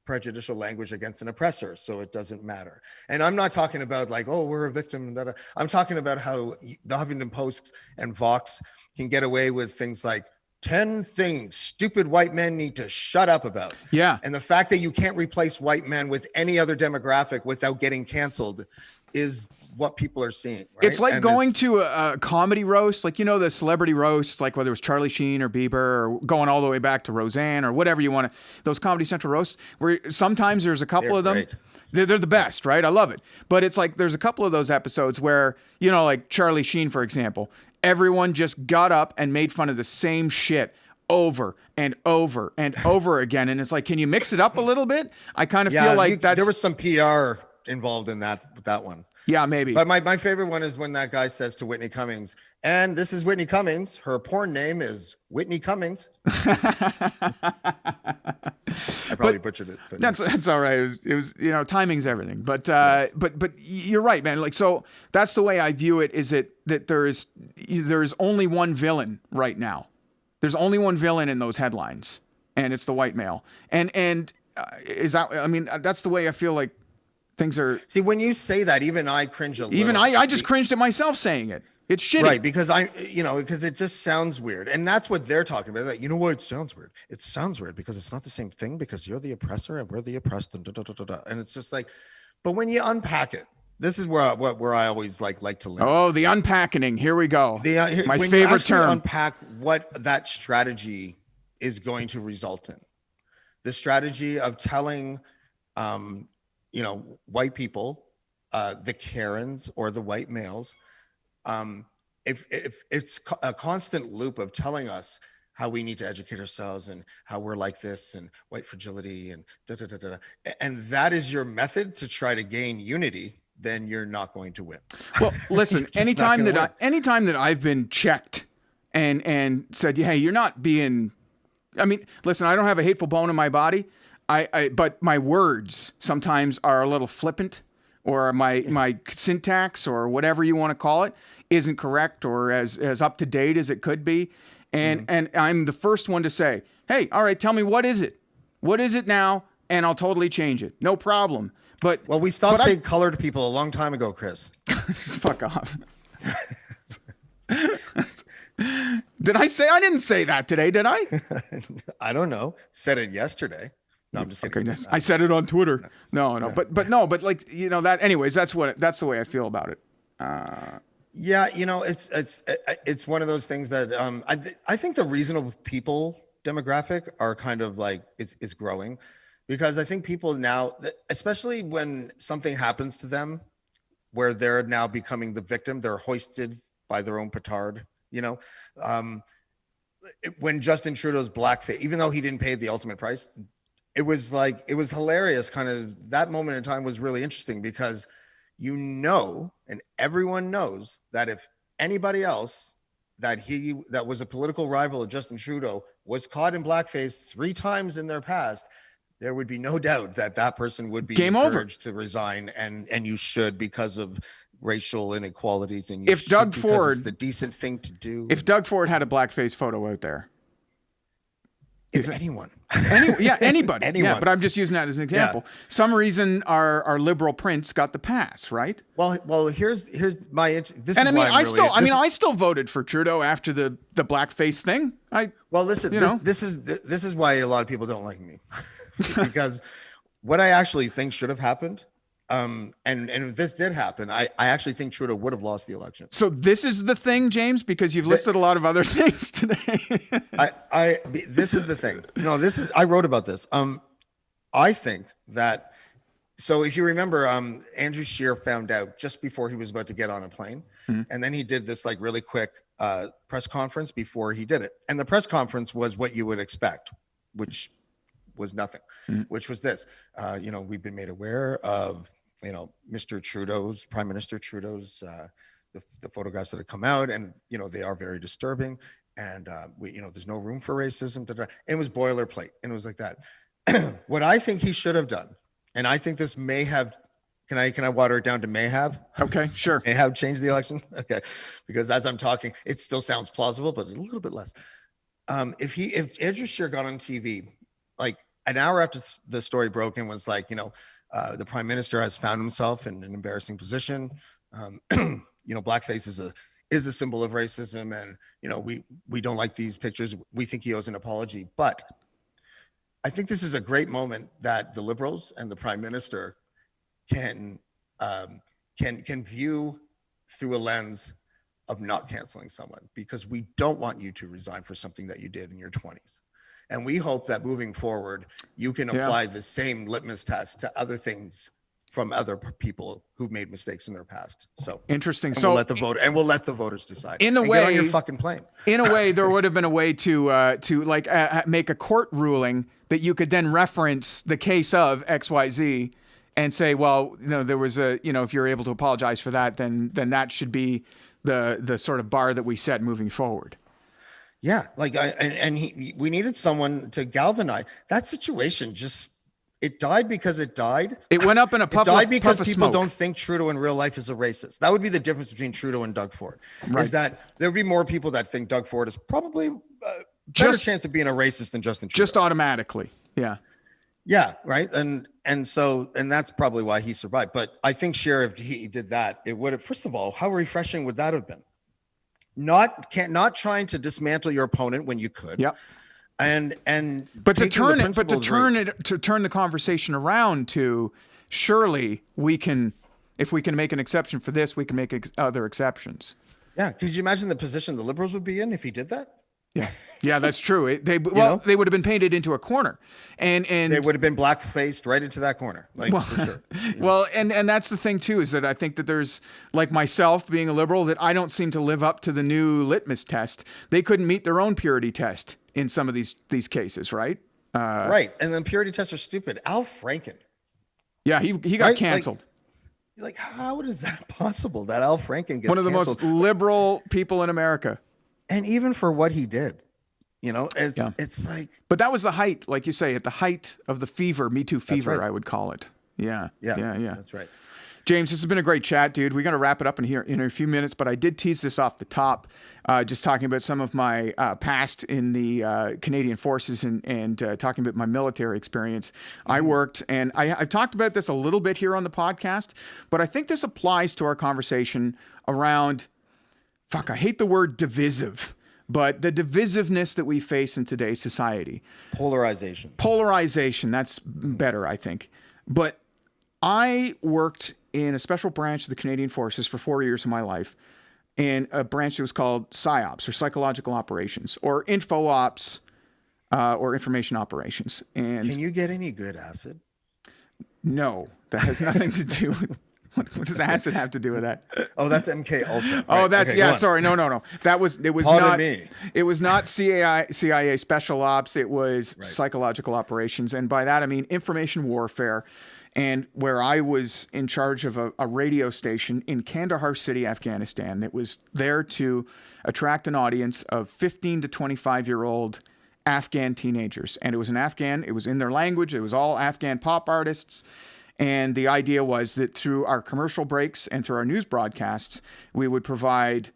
B: prejudicial language against an oppressor, so it doesn't matter. And I'm not talking about like, oh, we're a victim. I'm talking about how the Huffington Post and Vox can get away with things like 10 things stupid white men need to shut up about.
A: Yeah.
B: And the fact that you can't replace white men with any other demographic without getting canceled is what people are seeing. Right?
A: It's like going to a comedy roast, like, the celebrity roast, like whether it was Charlie Sheen or Bieber, or going all the way back to Roseanne or whatever you want to, those Comedy Central roasts, where sometimes there's a couple of them.
B: Great.
A: They're the best, right? I love it. But it's like there's a couple of those episodes where, like Charlie Sheen, for example, everyone just got up and made fun of the same shit over and over and over again. And it's like, can you mix it up a little bit? I kind of feel like
B: there was some PR involved in that one.
A: Yeah, maybe.
B: But my favorite one is when that guy says to Whitney Cummings, and this is Whitney Cummings. Her porn name is Whitney Cummings. I probably butchered it. But
A: that's all right. It was timing's everything. But but you're right, man. Like, so that's the way I view it. Is that there is only one villain right now. There's only one villain in those headlines, and it's the white male. And is that? I mean, that's the way I feel like things are.
B: See, when you say that, even I cringe a little.
A: Even I just cringed at myself saying it. It's shitty.
B: Right, because because it just sounds weird. And that's what they're talking about. Like, you know what? It sounds weird. It sounds weird because it's not the same thing, because you're the oppressor and we're the oppressed. And it's just like, but when you unpack it, this is where I always like to learn.
A: Oh, the unpacking. Here we go. My
B: when
A: favorite
B: you
A: term.
B: Unpack what that strategy is going to result in. The strategy of telling, white people, the Karens or the white males, if it's a constant loop of telling us how we need to educate ourselves and how we're like this and white fragility and and that is your method to try to gain unity, then you're not going to win.
A: Well, listen, anytime that I've been checked and said, hey, you're not being, I mean, listen, I don't have a hateful bone in my body. But my words sometimes are a little flippant, or my syntax or whatever you want to call it isn't correct or as up to date as it could be. And I'm the first one to say, hey, all right, tell me, what is it? What is it now? And I'll totally change it. No problem. But
B: we stopped saying color to people a long time ago, Kris.
A: Just fuck off. Did I say? I didn't say that today, did I?
B: I don't know. Said it yesterday. No, I'm just kidding.
A: Okay, I said it on Twitter. No. But like, that. Anyways, that's the way I feel about it.
B: Yeah, it's one of those things that I think the reasonable people demographic are kind of like is growing, because I think people now, especially when something happens to them, where they're now becoming the victim, they're hoisted by their own petard. When Justin Trudeau's blackface, even though he didn't pay the ultimate price. It was hilarious. Kind of that moment in time was really interesting, because and everyone knows that if anybody else that was a political rival of Justin Trudeau was caught in blackface 3 times in their past, there would be no doubt that person would be encouraged to resign, and you should, because of racial inequalities. And
A: if Doug Ford,
B: it's the decent thing to do.
A: If Doug Ford had a blackface photo out there,
B: Anyone.
A: Anybody.
B: Anyone.
A: Yeah, but I'm just using that as an example.
B: Yeah.
A: Some reason our liberal prince got the pass, right?
B: Well, here's my this
A: And
B: is
A: I mean,
B: why
A: I still voted for Trudeau after the blackface thing.
B: Listen, this is why a lot of people don't like me because what I actually think should have happened. And if this did happen, I actually think Trudeau would have lost the election.
A: So this is the thing, James, because you've listed a lot of other things today.
B: This is the thing. No, I wrote about this. I think that, so if you remember, Andrew Scheer found out just before he was about to get on a plane. And then he did this like really quick press conference before he did it. And the press conference was what you would expect, which was nothing, which was this, we've been made aware of, Mr. Trudeau's, Prime Minister Trudeau's, the photographs that have come out, and, they are very disturbing. And, there's no room for racism. And it was boilerplate. And it was like that. What I think he should have done, and I think this may have, can I water it down to may have?
A: Okay, sure.
B: May have changed the election. Okay. Because as I'm talking, it still sounds plausible, but a little bit less. If Andrew Scheer got on TV, like an hour after the story broke and was like, the prime minister has found himself in an embarrassing position. Blackface is a symbol of racism, and we don't like these pictures. We think he owes an apology. But I think this is a great moment that the Liberals and the prime minister can view through a lens of not canceling someone, because we don't want you to resign for something that you did in your 20s. And we hope that moving forward, you can apply the same litmus test to other things from other people who've made mistakes in their past. So
A: interesting.
B: So we'll let the voters decide.
A: In a way,
B: get on your fucking plane.
A: In a way, there would have been a way to make a court ruling that you could then reference the case of XYZ and say, well, there was if you're able to apologize for that, then that should be the sort of bar that we set moving forward.
B: Yeah, we needed someone to galvanize that situation. It died because it died.
A: It went up in a puff. It died
B: because
A: puff
B: people
A: of
B: don't think Trudeau in real life is a racist. That would be the difference between Trudeau and Doug Ford. Right. Is that there would be more people that think Doug Ford is probably better chance of being a racist than Justin Trudeau.
A: Just automatically, yeah.
B: Yeah, right. And that's probably why he survived. But I think Scheer, if he did that, it would have. First of all, how refreshing would that have been? Not trying to dismantle your opponent when you could.
A: Yep.
B: But
A: to turn the conversation around to, surely we can, if we can make an exception for this, we can make other exceptions.
B: Yeah. Could you imagine the position the Liberals would be in if he did that?
A: Yeah, that's true. They would have been painted into a corner, and
B: they would have been black-faced right into that corner, for sure.
A: Well, and that's the thing too, is that I think that there's, like myself being a liberal, that I don't seem to live up to the new litmus test. They couldn't meet their own purity test in some of these cases, right?
B: Right, and then purity tests are stupid. Al Franken.
A: Yeah, he got canceled.
B: Like, how is that possible that Al Franken gets
A: one of the
B: canceled?
A: most liberal people in America?
B: And even for what he did, it's like.
A: But that was the height, like you say, at the height of the fever, Me Too fever, right. I would call it. Yeah.
B: That's right.
A: James, this has been a great chat, dude. We're going to wrap it up in a few minutes, but I did tease this off the top, just talking about some of my past in the Canadian Forces and talking about my military experience. Mm-hmm. I worked, and I've talked about this a little bit here on the podcast, but I think this applies to our conversation around, I hate the word divisive, but the divisiveness that we face in today's society. Polarization, that's better, I think. But I worked in a special branch of the Canadian Forces for 4 years of my life, in a branch that was called PSYOPs, or Psychological Operations, or Info Ops, or Information Operations. And
B: can you get any good acid?
A: No, that has nothing to do with... What does acid have to do with that?
B: Oh, that's MK Ultra. Right.
A: Oh, that's
B: okay,
A: sorry. No. It was not CIA special ops. It was psychological operations. And by that, I mean information warfare. And where I was in charge of a radio station in Kandahar City, Afghanistan, that was there to attract an audience of 15 to 25-year-old Afghan teenagers. And it was it was in their language. It was all Afghan pop artists. And the idea was that through our commercial breaks and through our news broadcasts, we would provide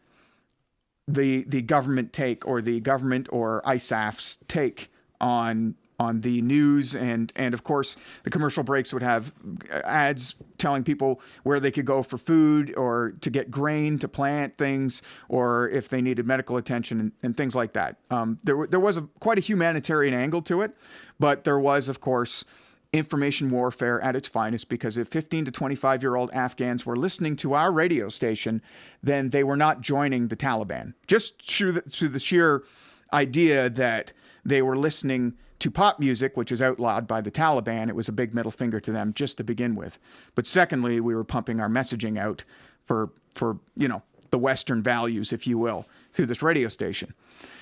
A: the government take, or the government or ISAF's take on the news, and of course the commercial breaks would have ads telling people where they could go for food or to get grain to plant things, or if they needed medical attention and things like that. There was quite a humanitarian angle to it, but there was, of course, information warfare at its finest, because if 15 to 25-year-old Afghans were listening to our radio station, then they were not joining the Taliban. Just through the sheer idea that they were listening to pop music, which is outlawed by the Taliban. It was a big middle finger to them just to begin with. But secondly, we were pumping our messaging out for the Western values, if you will, through this radio station.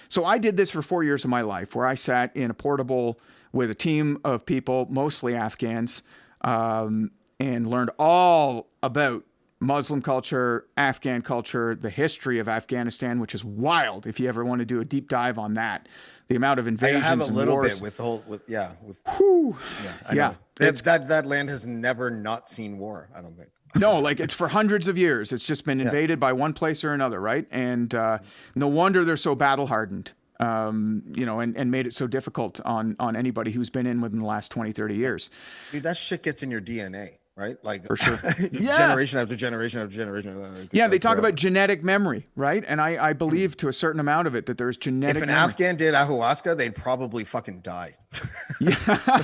A: So I did this for 4 years of my life, where I sat in a portable with a team of people, mostly Afghans, and learned all about Muslim culture, Afghan culture, the history of Afghanistan, which is wild. If you ever want to do a deep dive on that, the amount of invasions and wars. I have a little bit
B: with the whole, I
A: know.
B: That land has never not seen war, I don't think.
A: No, like it's for hundreds of years. It's just been invaded by one place or another, right? And no wonder they're so battle hardened, and made it so difficult on anybody who's been in within the last 20, 30 years.
B: Dude, that shit gets in your DNA. Right? Like
A: for sure.
B: Generation after generation after generation.
A: Yeah, they talk about genetic memory, right? And I believe to a certain amount of it that there's genetic
B: memory. If an Afghan did ayahuasca, they'd probably fucking die.
A: Yeah.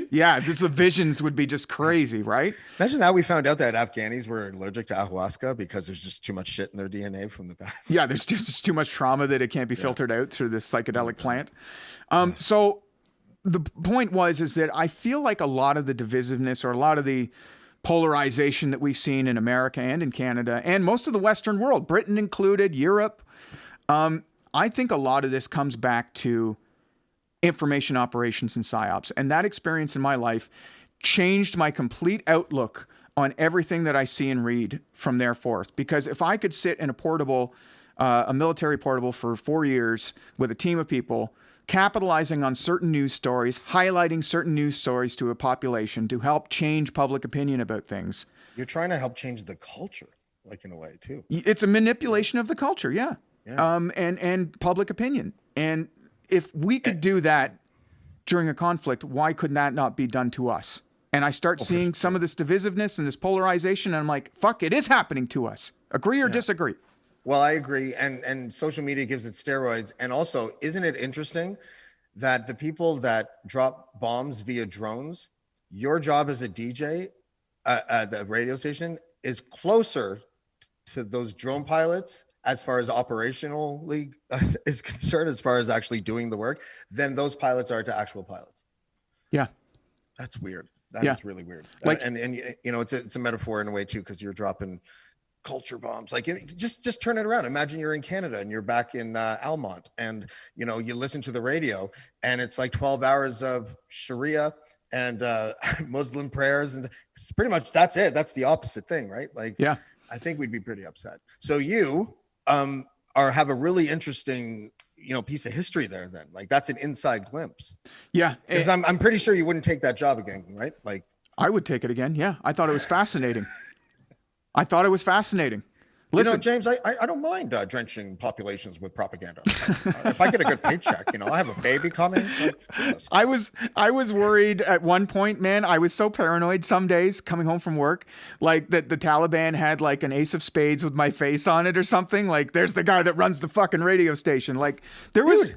A: Yeah, just the visions would be just crazy, right?
B: Imagine how we found out that Afghanis were allergic to ayahuasca because there's just too much shit in their DNA from the past.
A: Yeah, there's just too much trauma that it can't be filtered out through this psychedelic plant. So the point is that I feel like a lot of the divisiveness, or a lot of the polarization that we've seen in America and in Canada and most of the Western world, Britain included, Europe, I think a lot of this comes back to information operations and PSYOPs. And that experience in my life changed my complete outlook on everything that I see and read from there forth. Because if I could sit in a military portable for 4 years with a team of people, capitalizing on certain news stories, highlighting certain news stories to a population to help change public opinion about things.
B: You're trying to help change the culture, like, in a way too.
A: It's a manipulation of the culture, yeah. And public opinion. And if we could do that during a conflict, why could that not be done to us? And I start seeing some of this divisiveness and this polarization, and I'm like, fuck, it is happening to us. Agree or disagree?
B: Well, I agree. And social media gives it steroids. And also, isn't it interesting that the people that drop bombs via drones, your job as a DJ at the radio station is closer to those drone pilots as far as operationally is concerned, as far as actually doing the work, than those pilots are to actual pilots.
A: Yeah.
B: That's weird. That is really weird. Like, and it's a metaphor in a way too, because you're dropping culture bombs. Like, just turn it around. Imagine you're in Canada and you're back in Almont, and you listen to the radio, and it's like 12 hours of Sharia and Muslim prayers, and it's pretty much that's it. That's the opposite thing, right? Like, yeah, I think we'd be pretty upset. So you have a really interesting piece of history there. Then, like, that's an inside glimpse.
A: Yeah,
B: because I'm pretty sure you wouldn't take that job again, right? Like,
A: I would take it again. Yeah, I thought it was fascinating. Listen,
B: James, I don't mind drenching populations with propaganda. If I get a good paycheck, I have a baby coming. Like,
A: I was worried at one point, man. I was so paranoid some days coming home from work, like that the Taliban had like an ace of spades with my face on it or something. Like, there's the guy that runs the fucking radio station. Like, there was.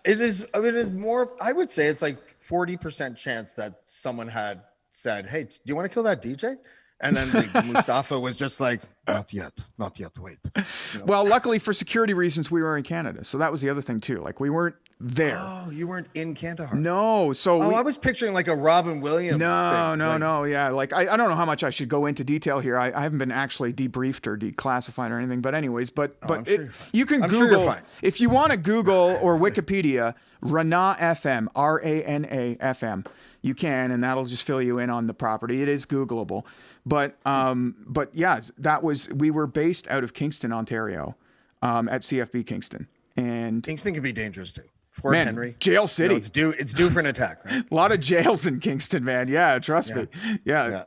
B: It is more. I would say it's like 40% chance that someone had said, "Hey, do you want to kill that DJ?" And then Mustafa was just like, not yet, wait.
A: Well, luckily for security reasons, we were in Canada. So that was the other thing too. Like, we weren't there.
B: Oh, you weren't in Kandahar?
A: No. So
B: I was picturing like a Robin Williams thing.
A: No. Yeah. Like, I don't know how much I should go into detail here. I haven't been actually debriefed or declassified or anything. But anyways, you can Google,
B: you're fine.
A: If you want to Google or Wikipedia, Rana FM, RANA FM, you can, and that'll just fill you in on the property. It is Googleable. But yeah, we were based out of Kingston, Ontario, at CFB Kingston. And
B: Kingston can be dangerous too. Fort
A: Man,
B: Henry.
A: Jail City.
B: It's due for an attack, right?
A: A lot of jails in Kingston, man. Yeah, trust me. Yeah.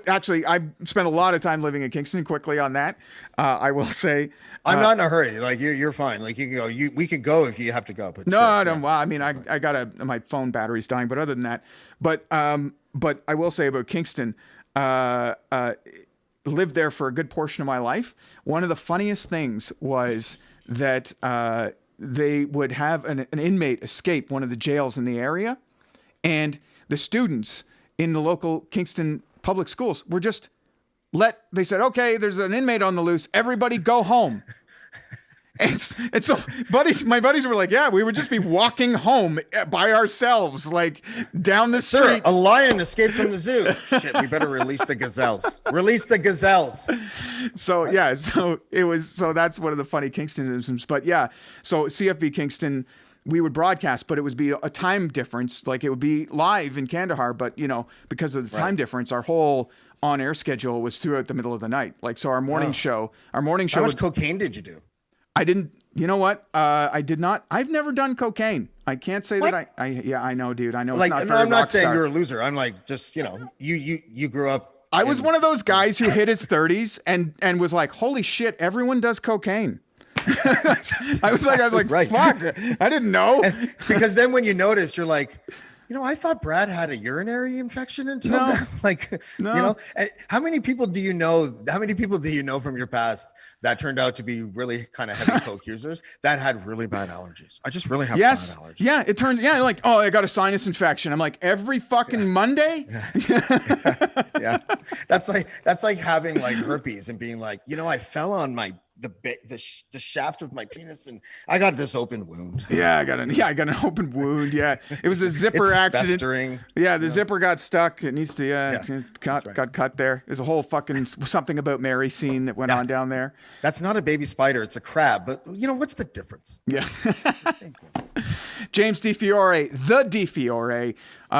A: Actually, I spent a lot of time living in Kingston. Quickly on that, I will say.
B: I'm not in a hurry. Like you're fine. Like you can go. We can go if you have to go. But
A: no, I don't. Well, I mean, I got my phone battery's dying. But other than that, but I will say about Kingston, lived there for a good portion of my life. One of the funniest things was that they would have an inmate escape one of the jails in the area, and the students in the local Kingston public schools were just they said, okay, there's an inmate on the loose, everybody go home. And so my buddies were like, yeah, we would just be walking home by ourselves, like down the street.
B: Sir, a lion escaped from the zoo. Shit, we better release the gazelles. Release the gazelles.
A: So that's one of the funny Kingstonisms. But yeah, so CFB Kingston, we would broadcast, but it would be a time difference. Like it would be live in Kandahar, but because of the time difference, our whole on-air schedule was throughout the middle of the night. Like, so our morning show. How much
B: cocaine did you do?
A: I didn't, you know what? I did not. I've never done cocaine. I can't say that I know, dude. I know.
B: Like,
A: it's not
B: no, I'm not saying you're a loser. I'm like, just, you grew up.
A: I was one of those guys who hit his 30s and was like, holy shit, everyone does cocaine. I was like, right. Fuck, I didn't know.
B: Because then when you notice, you're like, I thought Brad had a urinary infection until then. Like,
A: no.
B: And how many people do you know? How many people do you know from your past that turned out to be really kind of heavy coke users that had really bad allergies? I just really have bad allergies.
A: Yeah, it turns like, oh, I got a sinus infection. I'm like, every fucking Monday.
B: Yeah. That's like having like herpes and being like, I fell on the shaft of my penis and I got this open wound.
A: Yeah, I got an open wound. Yeah, it was a zipper accident.
B: Festering,
A: yeah, the zipper got stuck. It needs to got cut there. There's a whole fucking something about Mary scene that went on down there.
B: That's not a baby spider, it's a crab. But what's the difference?
A: Yeah. James DiFiore, the DiFiore.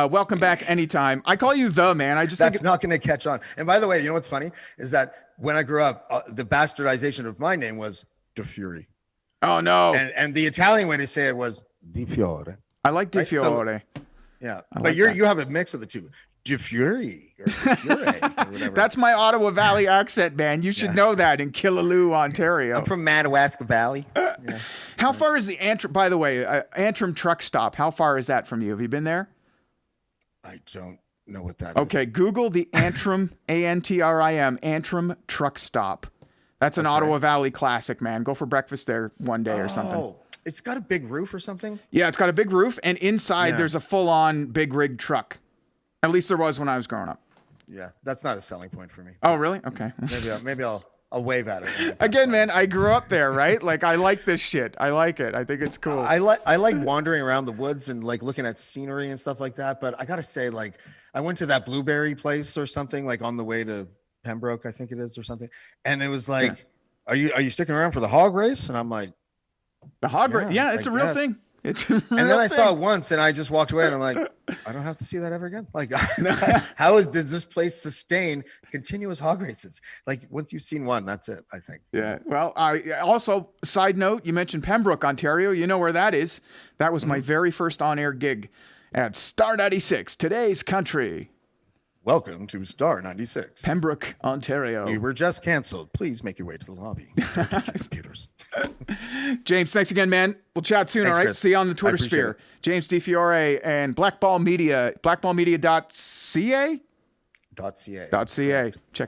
A: Welcome back anytime. I call you the man.
B: That's not going to catch on. And by the way, what's funny is that when I grew up, the bastardization of my name was DiFiore.
A: Oh no!
B: And the Italian way to say it was DiFiore.
A: I like DiFiore.
B: Right? So, but you have a mix of the two. DiFiore or DiFiore or whatever.
A: That's my Ottawa Valley accent, man. You should know that in Killaloe, Ontario.
B: I'm from Madawaska Valley.
A: How far is the Antrim? By the way, Antrim truck stop. How far is that from you? Have you been there?
B: I don't know what that is.
A: Okay, Google the Antrim, Antrim, Antrim truck stop. That's an Ottawa Valley classic, man. Go for breakfast there one day or something.
B: Oh, it's got a big roof or something?
A: Yeah, it's got a big roof, and inside there's a full-on big rig truck. At least there was when I was growing up.
B: Yeah, that's not a selling point for me.
A: Oh, really? Okay.
B: Maybe I'll wave at it.
A: Again, man, I grew up there, right? Like, I like this shit. I like it. I think it's cool.
B: I like wandering around the woods and like looking at scenery and stuff like that. But I gotta say, like, I went to that blueberry place or something, like on the way to Pembroke, I think it is, or something. And it was like, are you sticking around for the hog race? And I'm like,
A: the hog race? Yeah, it's a real thing. It's a real
B: and then I
A: thing.
B: saw it once and I just walked away and I'm like, I don't have to see that ever again. Like, does this place sustain continuous hog races? Like, once you've seen one, that's it, I think.
A: Yeah. Well, also, side note, you mentioned Pembroke, Ontario. You know where that is. That was my very first on-air gig at Star 96, Today's Country.
B: Welcome to Star 96.
A: Pembroke, Ontario.
B: We were just canceled. Please make your way to the lobby. Computers.
A: James, thanks again, man. We'll chat soon, all right?
B: Chris.
A: See you on the Twitter sphere. James DiFiore and Blackball Media, blackballmedia.ca?
B: .ca.
A: Check